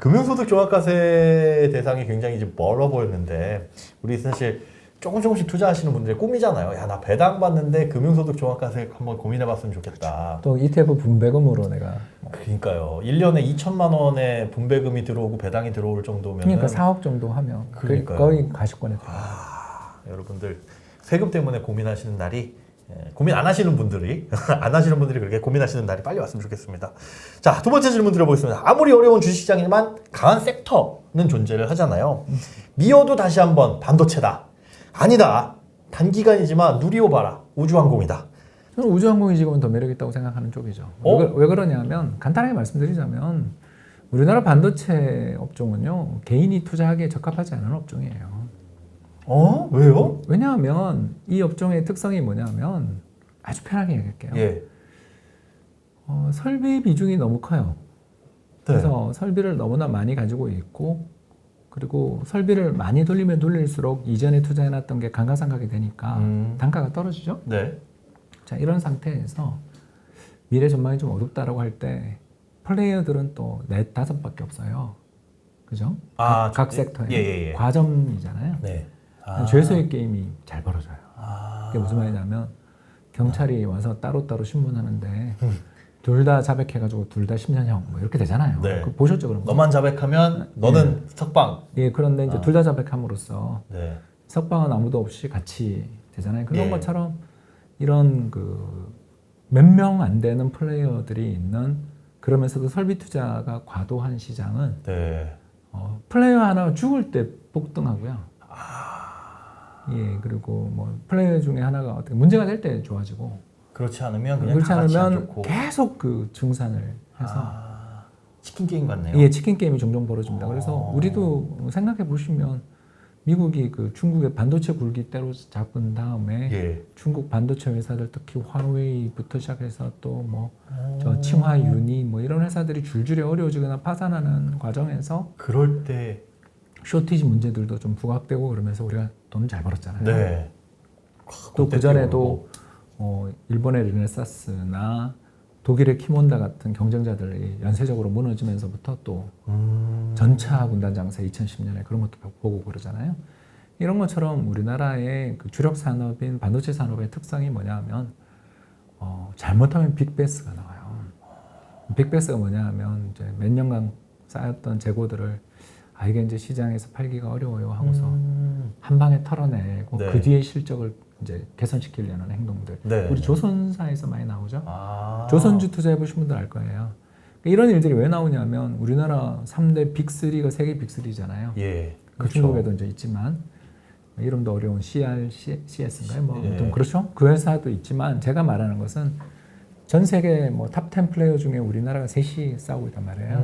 금융소득 종합과세 대상이 굉장히 이제 멀어 보였는데 우리 사실 조금씩 투자하시는 분들의 꿈이잖아요. 야, 나 배당 받는데 금융소득 종합과세 한번 고민해봤으면 좋겠다. 또 ETF 분배금으로 내가 그러니까요. 1년에 2천만 원의 분배금이 들어오고 배당이 들어올 정도면 그러니까 4억 정도 하면 그러니까요. 거의 가시권에 들어가요. 여러분들 세금 때문에 고민하시는 날이 고민 안 하시는 분들이 안 하시는 분들이 그렇게 고민하시는 날이 빨리 왔으면 좋겠습니다. 자, 두 번째 질문 드려보겠습니다. 아무리 어려운 주식시장이지만 강한 섹터는 존재를 하잖아요. 미어도 다시 한번 반도체다. 아니다. 단기간이지만 누리호봐라. 우주항공이다. 저는 우주항공이 지금은 더 매력있다고 생각하는 쪽이죠. 왜 그러냐면 간단하게 말씀드리자면 우리나라 반도체 업종은요. 개인이 투자하기에 적합하지 않은 업종이에요. 왜요? 왜냐하면 이 업종의 특성이 뭐냐면 아주 편하게 얘기할게요. 예. 설비 비중이 너무 커요. 네. 그래서 설비를 너무나 많이 가지고 있고 그리고 설비를 많이 돌리면 돌릴수록 이전에 투자해놨던 게 감가상각이 되니까 단가가 떨어지죠. 네. 자, 이런 상태에서 미래 전망이 좀 어둡다라고 할 때 플레이어들은 또 4, 5밖에 없어요. 그죠? 각 섹터에 예. 과점이잖아요. 네. 죄수의 게임이 잘 벌어져요. 그게 무슨 말이냐면 경찰이 와서 따로따로 신문하는데 둘 다 자백해가지고 둘 다 10년형 뭐 이렇게 되잖아요. 네. 보셨죠 그런 거? 너만 자백하면 너는 석방. 예, 그런데 이제 둘 다 자백함으로써 네. 석방은 아무도 없이 같이 되잖아요. 그런 예. 것처럼 이런 그 몇 명 안 되는 플레이어들이 있는 그러면서도 설비 투자가 과도한 시장은 네. 플레이어 하나 죽을 때 폭등하고요. 예, 그리고 뭐 플레이어 중에 하나가 어떻게 문제가 될 때 좋아지고 그렇지 않으면 그냥 그렇지 다 같이 안 않으면 좋고. 계속 그 증산을 해서 치킨 게임 같네요. 예, 치킨 게임이 종종 벌어집니다. 그래서 우리도 생각해 보시면 미국이 그 중국의 반도체 굴기 때려잡은 다음에 예. 중국 반도체 회사들 특히 화웨이부터 시작해서 또 뭐 저 칭화 유니 뭐 이런 회사들이 줄줄이 어려워지거나 파산하는 과정에서 그럴 때 쇼티지 문제들도 좀 부각되고 그러면서 우리가 돈을 잘 벌었잖아요. 네. 또 그 전에도 일본의 르네사스나 독일의 키몬다 같은 경쟁자들이 연쇄적으로 무너지면서부터 또 전차 군단 장세 2010년에 그런 것도 보고 그러잖아요. 이런 것처럼 우리나라의 그 주력 산업인 반도체 산업의 특성이 뭐냐면 잘못하면 빅베스가 나와요. 빅베스가 뭐냐면 이제 몇 년간 쌓였던 재고들을 이게 이제 시장에서 팔기가 어려워요 하고서 한 방에 털어내고 네. 그 뒤에 실적을 이제 개선시키려는 행동들. 네. 우리 조선사에서 많이 나오죠. 아. 조선주 투자해 보신 분들 알 거예요. 이런 일들이 왜 나오냐면 우리나라 3대 빅3가 세계 빅3잖아요. 예. 그 중국에도 이제 있지만 이름도 어려운 CS인가요? 뭐 예. 아무튼 그렇죠. 그 회사도 있지만 제가 말하는 것은 전 세계 뭐 탑 10 플레이어 중에 우리나라가 셋이 싸우고 있단 말이에요.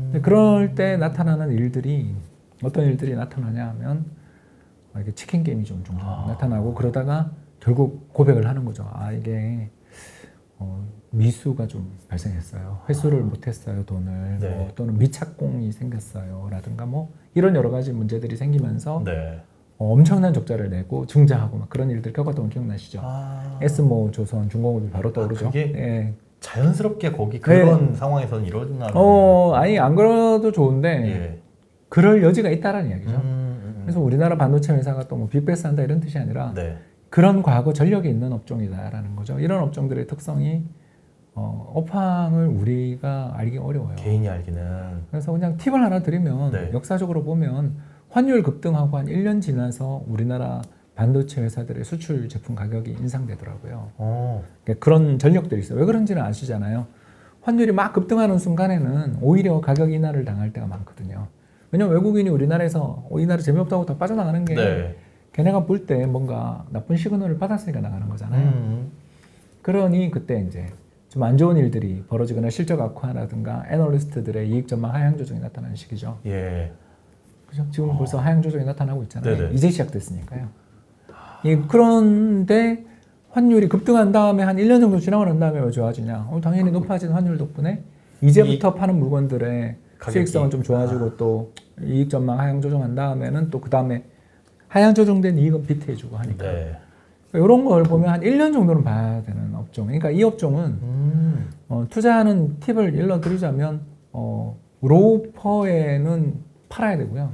근데 그럴 때 나타나는 일들이 어떤 일들이 나타나냐 하면 이게 치킨 게임이 좀 종종 나타나고 그러다가 결국 고백을 하는 거죠. 이게 미수가 좀 발생했어요. 회수를 못했어요, 돈을. 네. 뭐 또는 미착공이 생겼어요. 라든가 뭐 이런 여러 가지 문제들이 생기면서 네. 엄청난 적자를 내고 증자하고 막 그런 일들 겪었던 거 기억나시죠? S모, 조선, 중공업이 바로 떠오르죠. 그게 예. 자연스럽게 거기 그런 상황에서는 일어나는 아니 안 그래도 좋은데 예. 그럴 여지가 있다라는 이야기죠. 그래서 우리나라 반도체 회사가 또 뭐 빅베스 한다 이런 뜻이 아니라 네. 그런 과거 전력이 있는 업종이다라는 거죠. 이런 업종들의 특성이 업황을 우리가 알기 어려워요. 개인이 알기는 그래서 그냥 팁을 하나 드리면 네. 역사적으로 보면 환율 급등하고 한 1년 지나서 우리나라 반도체 회사들의 수출 제품 가격이 인상되더라고요. 그러니까 그런 전력들이 있어요. 왜 그런지는 아시잖아요. 환율이 막 급등하는 순간에는 오히려 가격 인하를 당할 때가 많거든요. 왜냐면 외국인이 우리나라에서 이 나라 재미없다고 다 빠져나가는 게 네. 걔네가 볼 때 뭔가 나쁜 시그널을 받았으니까 나가는 거잖아요. 그러니 그때 이제 좀 안 좋은 일들이 벌어지거나 실적 악화라든가 애널리스트들의 이익 전망 하향 조정이 나타나는 시기죠. 예. 그죠? 지금 벌써 하향 조정이 나타나고 있잖아요. 네네. 이제 시작됐으니까요. 그런데 환율이 급등한 다음에 한 1년 정도 지나고 난 다음에 왜 좋아지냐? 당연히 높아진 환율 덕분에 이제부터 파는 물건들의 가격이- 수익성은 좀 좋아지고 또 이익 전망 하향 조정한 다음에는 또 그 다음에 하향 조정된 이익은 비트해주고 하니까 네. 이런 걸 보면 한 1년 정도는 봐야 되는 업종. 그러니까 업종은 투자하는 팁을 일러드리자면 로우퍼에는 팔아야 되고요.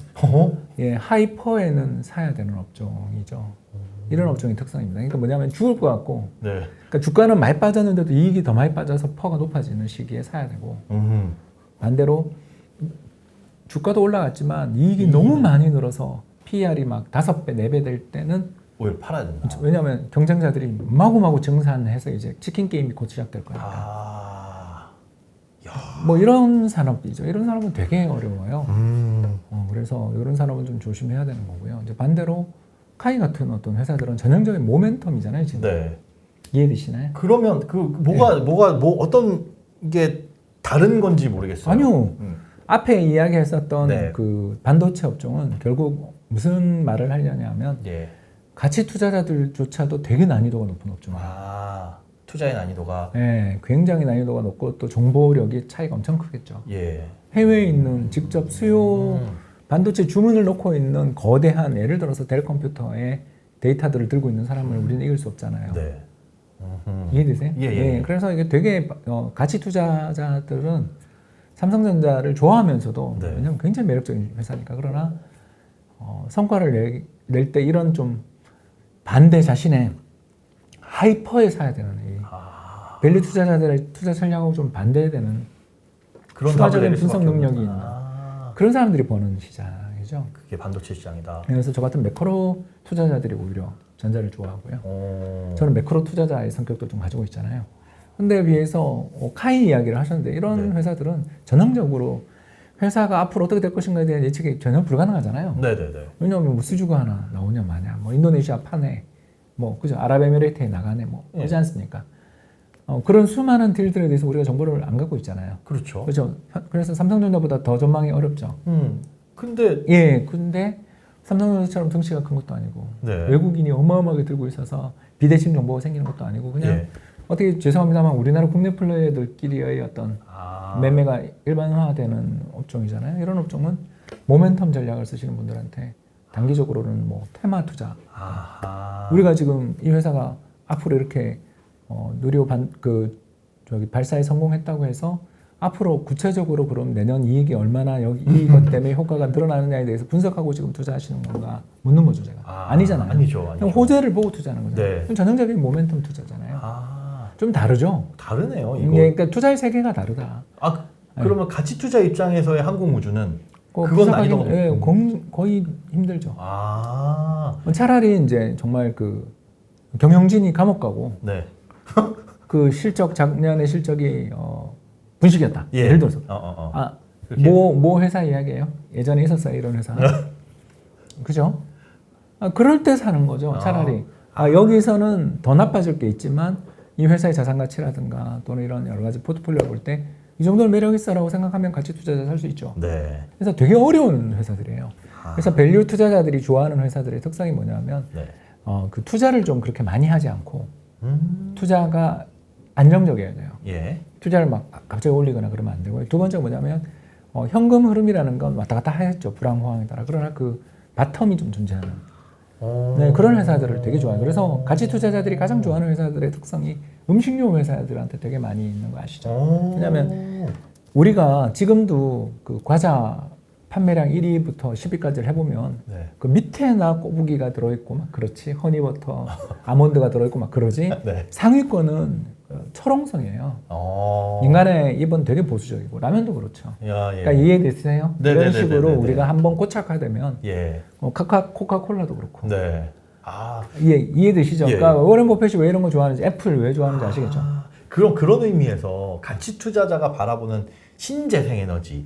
예, 하이퍼에는 사야 되는 업종이죠. 이런 업종의 특성입니다. 그러니까 뭐냐면 죽을 것 같고, 네. 그러니까 주가는 많이 빠졌는데도 이익이 더 많이 빠져서 퍼가 높아지는 시기에 사야 되고, 반대로 주가도 올라갔지만 이익이 너무 많이 늘어서 PER이 막 5배, 4배 될 때는 오히려 팔아야 된다. 왜냐하면 경쟁자들이 마구마구 증산해서 이제 치킨 게임이 곧 시작될 거니까. 뭐 이런 산업이죠. 이런 산업은 되게 어려워요. 그래서 이런 산업은 좀 조심해야 되는 거고요. 이제 반대로 카이 같은 어떤 회사들은 전형적인 모멘텀이잖아요. 지금 네. 이해되시나요? 그러면 그 뭐가 어떤 게 다른 건지 모르겠어요. 아니요. 앞에 이야기했었던 네. 그 반도체 업종은 결국 무슨 말을 하려냐면 예. 가치 투자자들조차도 되게 난이도가 높은 업종이에요. 투자의 난이도가 네, 굉장히 난이도가 높고 또 정보력이 차이가 엄청 크겠죠. 예. 해외에 있는 직접 수요 반도체 주문을 놓고 있는 거대한 예를 들어서 델 컴퓨터의 데이터들을 들고 있는 사람을 우리는 이길 수 없잖아요. 네. 이해되세요? 예. 그래서 이게 되게 가치 투자자들은 삼성전자를 좋아하면서도 네. 왜냐면 굉장히 매력적인 회사니까 그러나 성과를 낼 때 이런 좀 반대 자신의 하이퍼에 사야 되는 이 밸류 투자자들의 투자 전략하고 좀 반대되는 그런 추가적인 답을 내릴 분석 수밖에 능력이 없구나. 있는 그런 사람들이 버는 시장이죠. 그게 반도체 시장이다. 그래서 저 같은 매크로 투자자들이 오히려 전자를 좋아하고요. 저는 매크로 투자자의 성격도 좀 가지고 있잖아요. 근데 비해서 카이 이야기를 하셨는데 이런 네. 회사들은 전형적으로 회사가 앞으로 어떻게 될 것인가에 대한 예측이 전혀 불가능하잖아요. 네네네. 왜냐하면 뭐 수주가 하나 나오냐 마냐, 뭐 인도네시아 파네, 뭐 그죠 아랍에미레이트에 나가네, 뭐 그렇지 않습니까? 그런 수많은 딜들에 대해서 우리가 정보를 안 갖고 있잖아요. 그렇죠. 그렇죠. 그래서 삼성전자보다 더 전망이 어렵죠. 근데 예, 근데 삼성전자처럼 덩치가 큰 것도 아니고 네. 외국인이 어마어마하게 들고 있어서 비대칭 정보가 생기는 것도 아니고 그냥 예. 어떻게 죄송합니다만 우리나라 국내 플레이어들끼리의 어떤 매매가 일반화되는 업종이잖아요. 이런 업종은 모멘텀 전략을 쓰시는 분들한테 단기적으로는 뭐 테마 투자. 우리가 지금 이 회사가 앞으로 이렇게 누리호 발사에 성공했다고 해서 앞으로 구체적으로 그럼 내년 이익이 얼마나 이것 때문에 효과가 늘어나느냐에 대해서 분석하고 지금 투자하시는 건가 묻는 거죠 제가. 아니잖아요. 아니죠. 그냥 호재를 보고 투자하는 거죠. 네. 그럼 전형적인 모멘텀 투자잖아요. 좀 다르죠. 다르네요. 이거. 그러니까 투자의 세계가 다르다. 그러면 가치 투자 입장에서의 한국우주는 그건 분석하기, 난이도가 예, 거의 힘들죠. 차라리 이제 정말 그 경영진이 감옥 가고 네. 그 작년의 실적이 분식이었다. 예. 예를 들어서 그렇게? 뭐 회사 이야기예요? 예전에 있었어요 이런 회사. 그죠? 그럴 때 사는 거죠. 차라리 여기서는 더 나빠질 게 있지만 이 회사의 자산 가치라든가 또는 이런 여러 가지 포트폴리오 볼 때 이 정도는 매력 있어라고 생각하면 가치 투자자 살 수 있죠. 네. 그래서 되게 어려운 회사들이에요. 그래서 밸류 투자자들이 좋아하는 회사들의 특성이 뭐냐면 네. 그 투자를 좀 그렇게 많이 하지 않고 투자가 안정적이어야 돼요. 예. 투자를 막 갑자기 올리거나 그러면 안 되고요. 두 번째가 뭐냐면 현금 흐름이라는 건 왔다 갔다 하겠죠. 불황 호황에 따라. 그러나 그 바텀이 좀 존재하는 네, 그런 회사들을 되게 좋아해요. 그래서 가치 투자자들이 가장 좋아하는 회사들의 특성이 음식료 회사들한테 되게 많이 있는 거 아시죠? 왜냐하면 우리가 지금도 그 과자 판매량 1위부터 10위까지를 해보면 네. 그 밑에나 꼬부기가 들어있고 막 그렇지 허니버터 아몬드가 들어있고 막 그러지 네. 상위권은 철옹성이에요. 인간의 입은 되게 보수적이고 라면도 그렇죠. 야, 예. 그러니까 이해되세요? 네, 이런 네, 식으로 네, 네, 네. 우리가 한번 고착화되면 예. 코카콜라도 그렇고 네. 이해되시죠? 예. 그러니까 워렌 버핏이 왜 이런 거 좋아하는지 애플 왜 좋아하는지 아시겠죠? 그런 의미에서 가치 투자자가 바라보는 신재생 에너지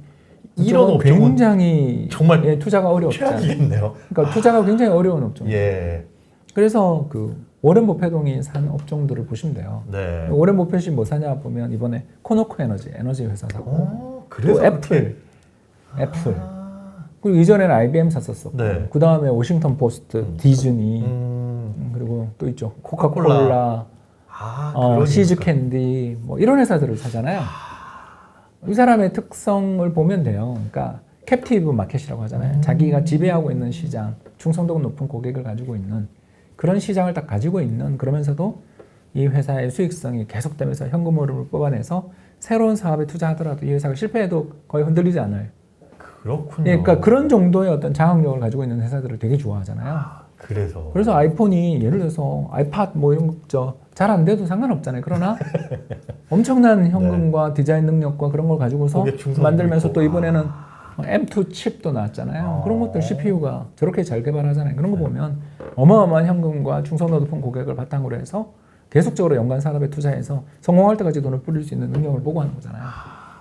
이런 이런 업종은 굉장히 정말 투자가 어렵죠. 최악이겠네요. 그러니까 투자가 굉장히 어려운 업종. 예. 그래서 그 워렌 버핏이 산 업종들을 보시면 돼요. 네. 워렌 버핏이 뭐 사냐 보면 이번에 코노코 에너지 회사 사고 그래서 또 애플 그리고 이전에는 IBM 샀었었고 네. 그 다음에 워싱턴 포스트, 디즈니 그리고 또 있죠 코카콜라, 그런 시즈 이유가. 캔디 뭐 이런 회사들을 사잖아요. 이 사람의 특성을 보면 돼요. 그러니까 캡티브 마켓이라고 하잖아요. 자기가 지배하고 있는 시장, 충성도가 높은 고객을 가지고 있는 그런 시장을 딱 가지고 있는 그러면서도 이 회사의 수익성이 계속되면서 현금 흐름을 뽑아내서 새로운 사업에 투자하더라도 이 회사가 실패해도 거의 흔들리지 않아요. 그렇군요. 예, 그러니까 그런 정도의 어떤 장악력을 가지고 있는 회사들을 되게 좋아하잖아요. 그래서 아이폰이 예를 들어서 아이팟 뭐 이런 거 잘 안 돼도 상관없잖아요. 그러나 엄청난 현금과 디자인 능력과 그런 걸 가지고서 고객 충성도 만들면서 있고. 또 이번에는 M2 칩도 나왔잖아요. 그런 것들 CPU가 저렇게 잘 개발하잖아요. 그런 거 보면 어마어마한 현금과 충성도 높은 고객을 바탕으로 해서 계속적으로 연관 산업에 투자해서 성공할 때까지 돈을 뿌릴 수 있는 능력을 보고하는 거잖아요.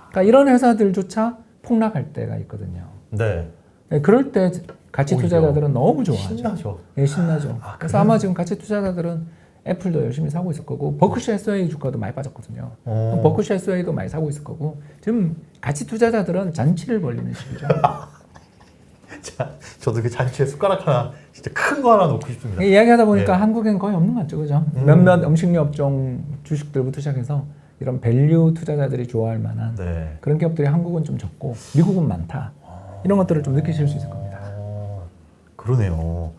그러니까 이런 회사들조차 폭락할 때가 있거든요. 네. 네, 그럴 때 가치 오히려 투자자들은 너무 좋아하죠. 신나죠. 네, 신나죠. 그래서 그래요? 아마 지금 가치 투자자들은 애플도 열심히 사고 있을 거고 버크셔 SOA 주가도 많이 빠졌거든요. 버크셔 SOA도 많이 사고 있을 거고 지금 가치 투자자들은 잔치를 벌리는 시기죠. 자, 저도 그 잔치에 숟가락 하나 진짜 큰 거 하나 놓고 싶습니다. 이야기하다 보니까 네. 한국엔 거의 없는 것 같죠, 그죠? 몇몇 음식료 업종 주식들부터 시작해서 이런 밸류 투자자들이 좋아할 만한 네. 그런 기업들이 한국은 좀 적고 미국은 많다. 이런 것들을 좀 느끼실 수 있을 겁니다. 그러네요.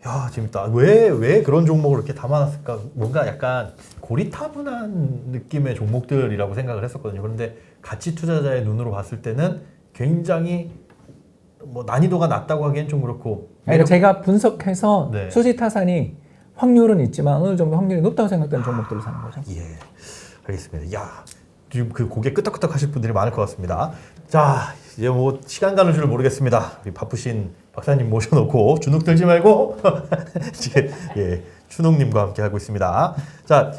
야, 재밌다. 왜 그런 종목을 이렇게 담아놨을까? 뭔가 약간 고리타분한 느낌의 종목들이라고 생각을 했었거든요. 그런데 가치 투자자의 눈으로 봤을 때는 굉장히 뭐 난이도가 낮다고 하기엔 좀 그렇고. 그러니까 제가 분석해서 네. 수지 타산이 확률은 있지만 어느 정도 확률이 높다고 생각되는 종목들을 사는 거죠. 예, 알겠습니다. 야, 지금 그 고개 끄덕끄덕 하실 분들이 많을 것 같습니다. 자, 이제 뭐 시간 가는 줄 모르겠습니다. 우리 바쁘신 박사님 모셔놓고 주눅 들지 말고 이제 추농님과 함께 하고 있습니다. 자,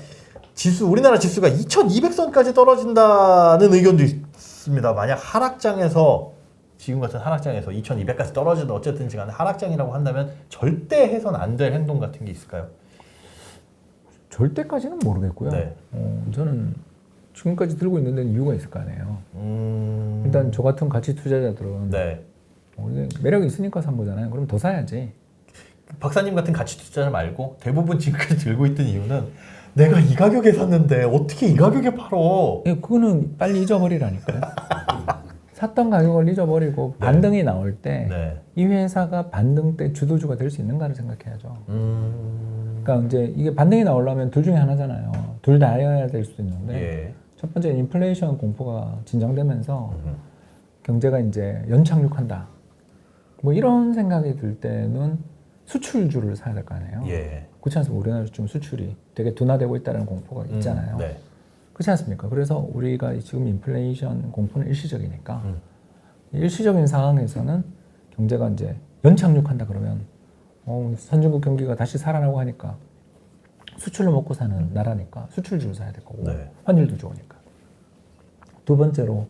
우리나라 지수가 2,200선까지 떨어진다는 의견도 있습니다. 만약 하락장에서 지금 같은 하락장에서 2,200까지 떨어지든 어쨌든 간에 하락장이라고 한다면 절대 해서는 안 될 행동 같은 게 있을까요? 절대까지는 모르겠고요. 네. 저는 지금까지 들고 있는 데는 이유가 있을 거 아니에요. 일단 저 같은 가치 투자자들은 네. 매력이 있으니까 산 거잖아요. 그럼 더 사야지. 박사님 같은 가치 투자자 말고 대부분 지금까지 들고 있던 이유는 내가 이 가격에 샀는데 어떻게 이 가격에 팔어? 예, 그거는 빨리 잊어버리라니까요. 샀던 가격을 잊어버리고 네. 반등이 나올 때 이 네. 회사가 반등 때 주도주가 될 수 있는가를 생각해야죠. 그러니까 이제 이게 반등이 나오려면 둘 중에 하나잖아요. 둘 다여야 될 수도 있는데 예. 첫 번째 인플레이션 공포가 진정되면서 경제가 이제 연착륙한다. 뭐 이런 생각이 들 때는 수출주를 사야 될 거 아니에요. 예. 그렇지 않습니까? 우리나라 지금 수출이 되게 둔화되고 있다는 공포가 있잖아요. 네. 그렇지 않습니까? 그래서 우리가 지금 인플레이션 공포는 일시적이니까 일시적인 상황에서는 경제가 이제 연착륙한다 그러면 선진국 경기가 다시 살아나고 하니까 수출로 먹고 사는 나라니까 수출주를 사야 될 거고 네. 환율도 좋으니까. 두 번째로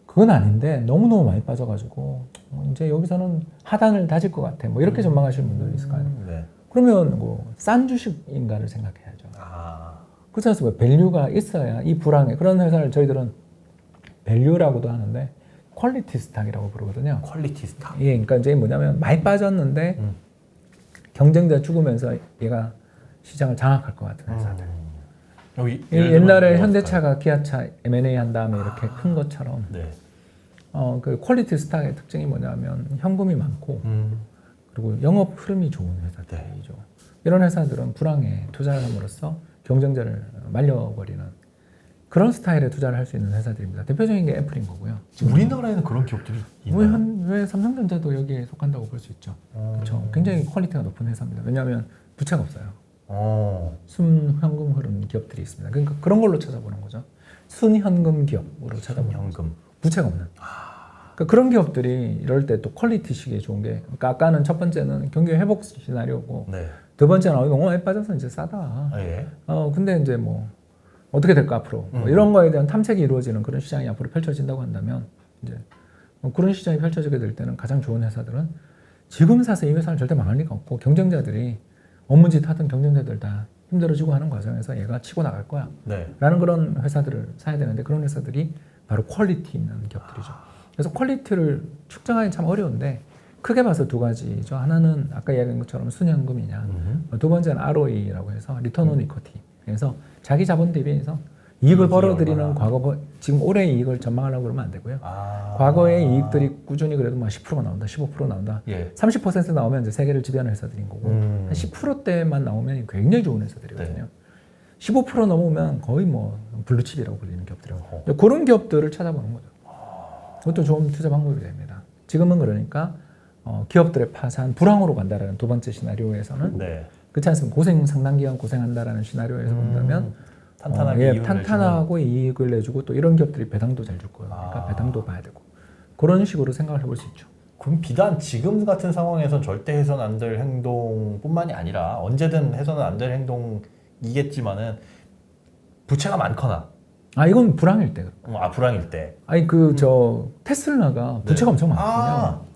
그건 아닌데 너무너무 많이 빠져가지고 이제 여기서는 하단을 다질 것 같아. 뭐 이렇게 전망하시는 분들이 있을 거 아니에요. 네. 그러면 뭐 싼 주식인가를 생각해야죠. 아. 그렇지 않습니까? 밸류가 있어야 이 불황에 그런 회사를 저희들은 밸류라고도 하는데 퀄리티 스탁이라고 부르거든요. 퀄리티 스탁. 예, 그러니까 이제 뭐냐면 많이 빠졌는데 경쟁자 죽으면서 얘가 시장을 장악할 것 같은 회사들. 여기 옛날에 현대차가 기아차 M&A 한 다음에 이렇게 큰 것처럼 네. 그 퀄리티 스탁의 특징이 뭐냐면 현금이 많고 그리고 영업 흐름이 좋은 회사들이죠. 이런 회사들은 불황에 투자를 함으로써 경쟁자를 말려버리는 그런 스타일의 투자를 할 수 있는 회사들입니다. 대표적인 게 애플인 거고요. 우리나라에는 그런 기업들이 있나요? 왜 삼성전자도 여기에 속한다고 볼 수 있죠. 그렇죠. 굉장히 퀄리티가 높은 회사입니다. 왜냐하면 부채가 없어요. 순현금 흐름 기업들이 있습니다. 그러니까 그런 걸로 찾아보는 거죠. 순현금 기업으로 찾아보는 거죠. 현금. 부채가 없는. 그러니까 그런 기업들이 이럴 때 또 퀄리티식이 좋은 게, 그러니까 아까는 첫 번째는 경기 회복 시나리오고, 네. 두 번째는 너무 많이 빠져서 이제 싸다. 예. 근데 이제 뭐 어떻게 될까 앞으로 뭐 이런 거에 대한 탐색이 이루어지는 그런 시장이 앞으로 펼쳐진다고 한다면 이제 뭐 그런 시장이 펼쳐지게 될 때는 가장 좋은 회사들은 지금 사서 이 회사는 절대 망할 리가 없고 경쟁자들이 업무짓 하던 경쟁자들 다 힘들어지고 하는 과정에서 얘가 치고 나갈 거야. 네. 라는 그런 회사들을 사야 되는데 그런 회사들이 바로 퀄리티 있는 기업들이죠. 그래서 퀄리티를 측정하기 참 어려운데 크게 봐서 두 가지죠. 하나는 아까 이야기한 것처럼 순현금이냐, 두 번째는 ROE라고 해서 리턴 온 이쿼티. 그래서 자기 자본 대비해서 이익을 벌어들이는 지금 올해 이익을 전망하려고 그러면 안 되고요. 과거의 이익들이 꾸준히 그래도 막 10%가 나온다, 15% 나온다, 예. 30% 나오면 이제 세계를 지배하는 회사들인 거고 한 10%대만 나오면 굉장히 좋은 회사들이거든요. 네. 15% 넘으면 거의 뭐 블루칩이라고 불리는 기업들이고 그런 기업들을 찾아보는 거죠. 그것도 좋은 투자 방법이 됩니다. 지금은 그러니까 기업들의 파산, 불황으로 간다라는 두 번째 시나리오에서는 네. 그렇지 않습니까? 상당 기간 고생한다라는 시나리오에서 본다면 탄탄하게 탄탄하고 이익을 내주고 또 이런 기업들이 배당도 잘 줄 거예요. 그러니까 배당도 봐야 되고 그런 식으로 생각을 해볼 수 있죠. 그럼 비단 지금 같은 상황에선 절대 해서는 안 될 행동뿐만이 아니라 언제든 해서는 안 될 행동이겠지만은 부채가 많거나 이건 불황일 때. 불황일 때. 아니 테슬라가 부채가 엄청 많거든요.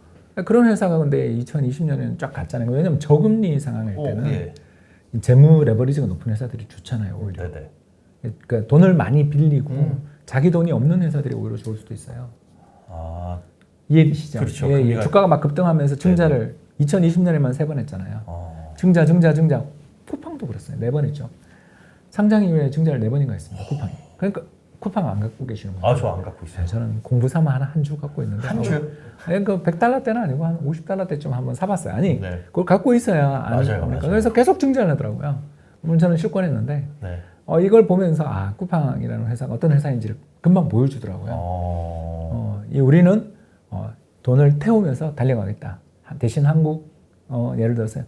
그런 회사가 근데 2020년에는 쫙 갔잖아요. 왜냐면 저금리 상황일 때는 예. 재무 레버리지가 높은 회사들이 좋잖아요. 오히려. 네네. 그러니까 돈을 많이 빌리고 자기 돈이 없는 회사들이 오히려 좋을 수도 있어요. 이해되시죠? 그렇죠. 예. 주가가 막 급등하면서 증자를 2020년에만 3번 했잖아요. 증자. 쿠팡도 그랬어요. 4번 했죠. 상장 이후에 증자를 4번인가 했습니다. 쿠팡이. 그러니까 쿠팡 안 갖고 계시는 거예요? 저 안 갖고 있어요. 네, 저는 공부 삼아 한 주 갖고 있는데 한 주요? 그 $100 때는 아니고 한 $50 때쯤 한번 사봤어요. 아니 네. 그걸 갖고 있어야 맞아요. 그래서 계속 증자를 하더라고요. 물론 저는 실권했는데 네. 이걸 보면서 쿠팡이라는 회사가 어떤 회사인지를 금방 보여주더라고요. 우리는 돈을 태우면서 달려가겠다. 대신 한국 예를 들어서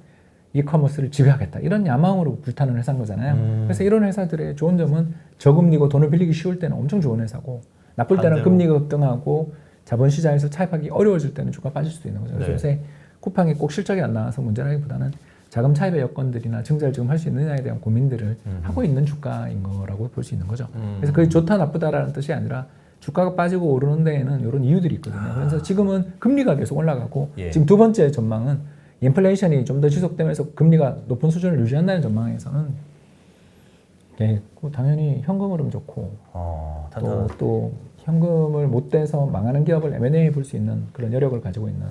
이커머스를 지배하겠다. 이런 야망으로 불타는 회사인 거잖아요. 그래서 이런 회사들의 좋은 점은 저금리고 돈을 빌리기 쉬울 때는 엄청 좋은 회사고 나쁠 때는 금리가 급등하고 자본시장에서 차입하기 어려워질 때는 주가 빠질 수도 있는 거죠. 그래서 요새 쿠팡이 꼭 실적이 안 나와서 문제라기보다는 자금 차입의 여건들이나 증자를 지금 할 수 있느냐에 대한 고민들을 하고 있는 주가인 거라고 볼 수 있는 거죠. 그래서 그게 좋다 나쁘다라는 뜻이 아니라 주가가 빠지고 오르는 데에는 이런 이유들이 있거든요. 그래서 지금은 금리가 계속 올라가고 지금 두 번째 전망은 인플레이션이 좀 더 지속되면서 금리가 높은 수준을 유지한다는 전망에서는 당연히 현금 흐름 좋고 또 현금을 못 대서 망하는 기업을 M&A 볼 수 있는 그런 여력을 가지고 있는,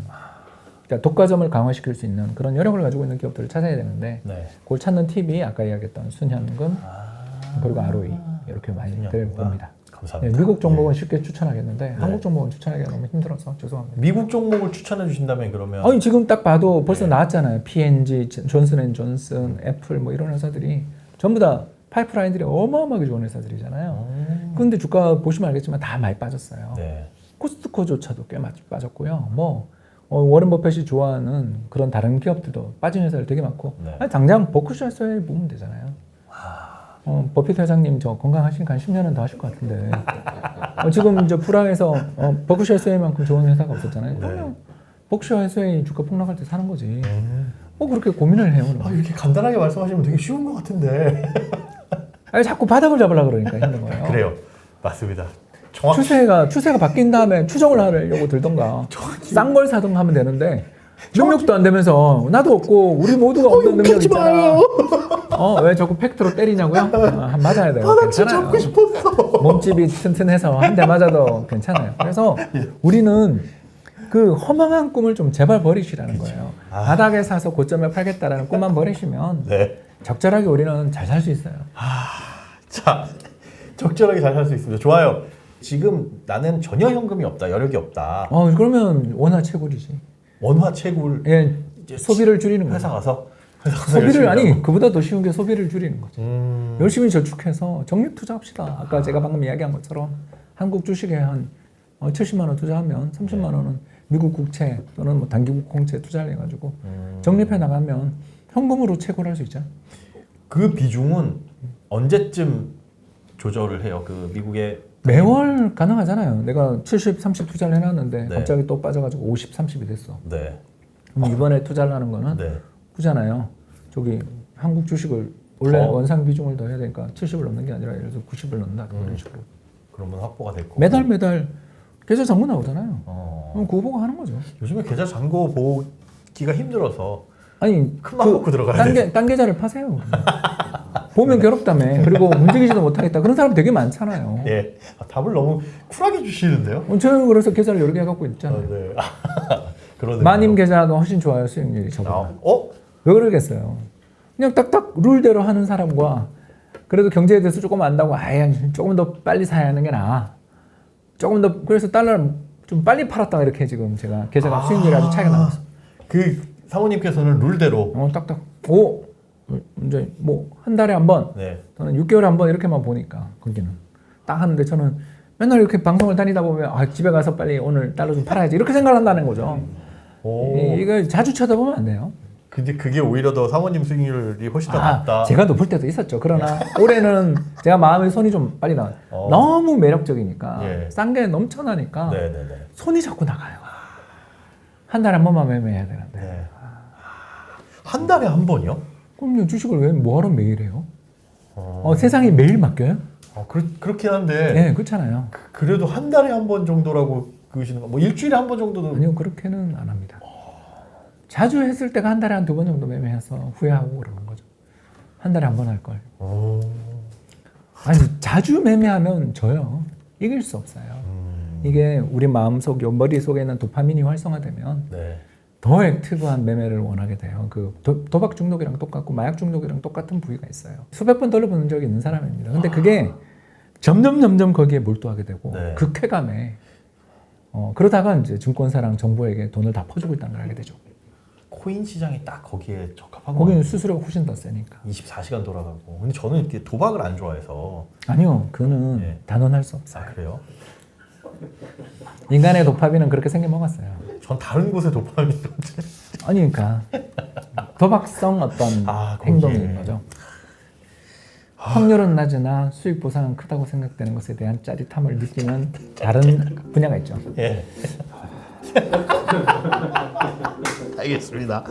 그러니까 독과점을 강화시킬 수 있는 그런 여력을 가지고 있는 기업들을 찾아야 되는데 네. 그걸 찾는 팁이 아까 이야기했던 순현금 그리고 ROE 이렇게 많이들 봅니다. 감사합니다. 네, 미국 종목은 쉽게 추천하겠는데 한국 종목은 추천하기가 너무 힘들어서 죄송합니다. 미국 종목을 추천해 주신다면 그러면 아니 지금 딱 봐도 벌써 나왔잖아요. P&G, 존슨앤존슨, 애플 뭐 이런 회사들이 전부 다 파이프라인들이 어마어마하게 좋은 회사들이잖아요. 그런데 주가 보시면 알겠지만 다 많이 빠졌어요. 네. 코스트코조차도 꽤 빠졌고요. 뭐 워렌 버핏이 좋아하는 그런 다른 기업들도 빠진 회사들 되게 많고 네. 아니, 당장 버크셔 하서웨이 보면 되잖아요. 버핏 회장님 저 건강하시니까 한 10년은 더 하실 것 같은데 지금 이제 불황에서 버크셔 하서웨이만큼 좋은 회사가 없었잖아요. 그러면 버크셔 하서웨이 주가 폭락할 때 사는 거지. 뭐 그렇게 고민을 해요. 이렇게 간단하게 말씀하시면 되게 쉬운 것 같은데. 아니, 자꾸 바닥을 잡으려고 그러니까 힘든 거예요. 그래요. 맞습니다. 정확히 추세가 바뀐 다음에 추정을 하려고 들던가 싼 걸 사던가 하면 되는데 능력도 안 되면서 나도 없고 우리 모두가 없는 능력 있잖아. 왜 자꾸 팩트로 때리냐고요? 맞아야 돼요. 괜찮아요. 잡고 싶었어. 몸집이 튼튼해서 한 대 맞아도 괜찮아요. 그래서 우리는 그 허망한 꿈을 좀 제발 버리시라는 거예요. 바닥에 사서 고점에 팔겠다라는 꿈만 버리시면 네. 적절하게 우리는 잘 살 수 있어요. 자, 적절하게 잘 살 수 있습니다. 좋아요. 지금 나는 전혀 현금이 없다, 여력이 없다. 그러면 원화 채굴이지. 원화 채굴. 예, 소비를 줄이는 거죠. 회사 가서 소비를 아니 그보다 더 쉬운 게 소비를 줄이는 거죠. 열심히 저축해서 적립 투자합시다. 아까 제가 방금 이야기한 것처럼 한국 주식에 한 70만 원 투자하면 30만 원은 미국 국채 또는 뭐 단기국 공채 투자를 해가지고 적립해 나가면 현금으로 채굴할 수 있죠. 그 비중은 언제쯤 조절을 해요? 그 미국의 매월 가능하잖아요. 내가 70, 30 투자를 해놨는데 네. 갑자기 또 빠져가지고 50, 30이 됐어. 네. 그럼 이번에 투자를 하는 거는 네. 그잖아요. 저기 한국 주식을 원래 더? 원상 비중을 더 해야 되니까 70을 넣는 게 아니라 예를 들어서 90을 넣는다 그런 식으로. 그러면 확보가 될 거고. 매달 계좌 잔고 나오잖아요. 어. 그럼 그거 보고 하는 거죠. 요즘에 계좌 잔고 보기가 힘들어서 아니 큰맘 먹고 들어가야 돼. 딴 계좌를 파세요. 보면 괴롭다며. 그리고 움직이지도 못하겠다. 그런 사람 되게 많잖아요. 예. 답을 너무 쿨하게 주시는데요? 저는 그래서 계좌를 여러 개 갖고 있잖아요. 네. 그러네요. 마님 계좌가 훨씬 좋아요. 수익률이 저보다. 어? 왜 그러겠어요? 그냥 딱딱 룰대로 하는 사람과 그래도 경제에 대해서 조금 안다고 아예 조금 더 빨리 사야 하는 게 나아. 조금 더 그래서 달러를 좀 빨리 팔았다가 이렇게 지금 제가 계좌가 수익률이 아주 차이가 나왔어. 그 사모님께서는 룰대로 딱딱 이제 뭐 한 달에 한 번, 네. 또는 6개월에 한 번 이렇게만 보니까 거기는 딱 하는데 저는 맨날 이렇게 방송을 다니다 보면 집에 가서 빨리 오늘 달러 좀 팔아야지 이렇게 생각을 한다는 거죠. 이거 자주 쳐다보면 안 돼요. 근데 그게 오히려 더 사모님 수익률이 훨씬 더 낮다. 제가 높을 때도 있었죠. 그러나 올해는 제가 마음의 손이 좀 빨리 나와요. 너무 매력적이니까 예. 싼 게 넘쳐나니까 네네네. 손이 자꾸 나가요. 한 달에 한 번만 매매해야 되는데. 네. 한 달에 한 번이요? 그럼 주식을 왜 뭐하러 매일 해요? 세상이 매일 맡겨요? 그렇긴 한데 네, 그렇잖아요. 그래도 한 달에 한 번 정도라고 그러시는 거. 뭐 일주일에 한 번 정도는 아니요, 그렇게는 안 합니다. 자주 했을 때가 한 달에 한 2번 정도 매매해서 후회하고 그러는 거죠. 한 달에 한 번 할 걸. 아니 자주 매매하면 져요. 이길 수 없어요. 이게 우리 마음속, 머릿속에 있는 도파민이 활성화되면 네. 더 액티브한 매매를 원하게 돼요. 그 도박 중독이랑 똑같고 마약 중독이랑 똑같은 부위가 있어요. 수백 번 돌려보는 적이 있는 사람입니다. 근데 그게 점점 거기에 몰두하게 되고 네. 그 쾌감에 그러다가 이제 증권사랑 정부에게 돈을 다 퍼주고 있다는 걸 알게 되죠. 코인 시장이 딱 거기에 적합한 거기는 거예요. 수수료가 훨씬 더 세니까. 24시간 돌아가고. 근데 저는 이렇게 도박을 안 좋아해서. 아니요, 그거는 예. 단언할 수 없어요. 그래요? 인간의 도파민은 그렇게 생겨먹었어요. 전 다른 곳에 도파민이 아니 그러니까 도박성 어떤 행동인 거죠. 확률은 낮으나 수익 보상은 크다고 생각되는 것에 대한 짜릿함을 느끼는 다른 분야가 있죠. 예. 알겠습니다.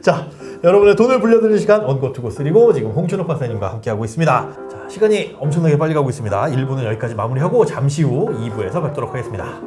자, 여러분의 돈을 불려드리는 시간 원고투고 쓰리고 지금 홍춘욱 박사님과 함께하고 있습니다. 자, 시간이 엄청나게 빨리 가고 있습니다. 1부는 여기까지 마무리하고 잠시 후 2부에서 뵙도록 하겠습니다.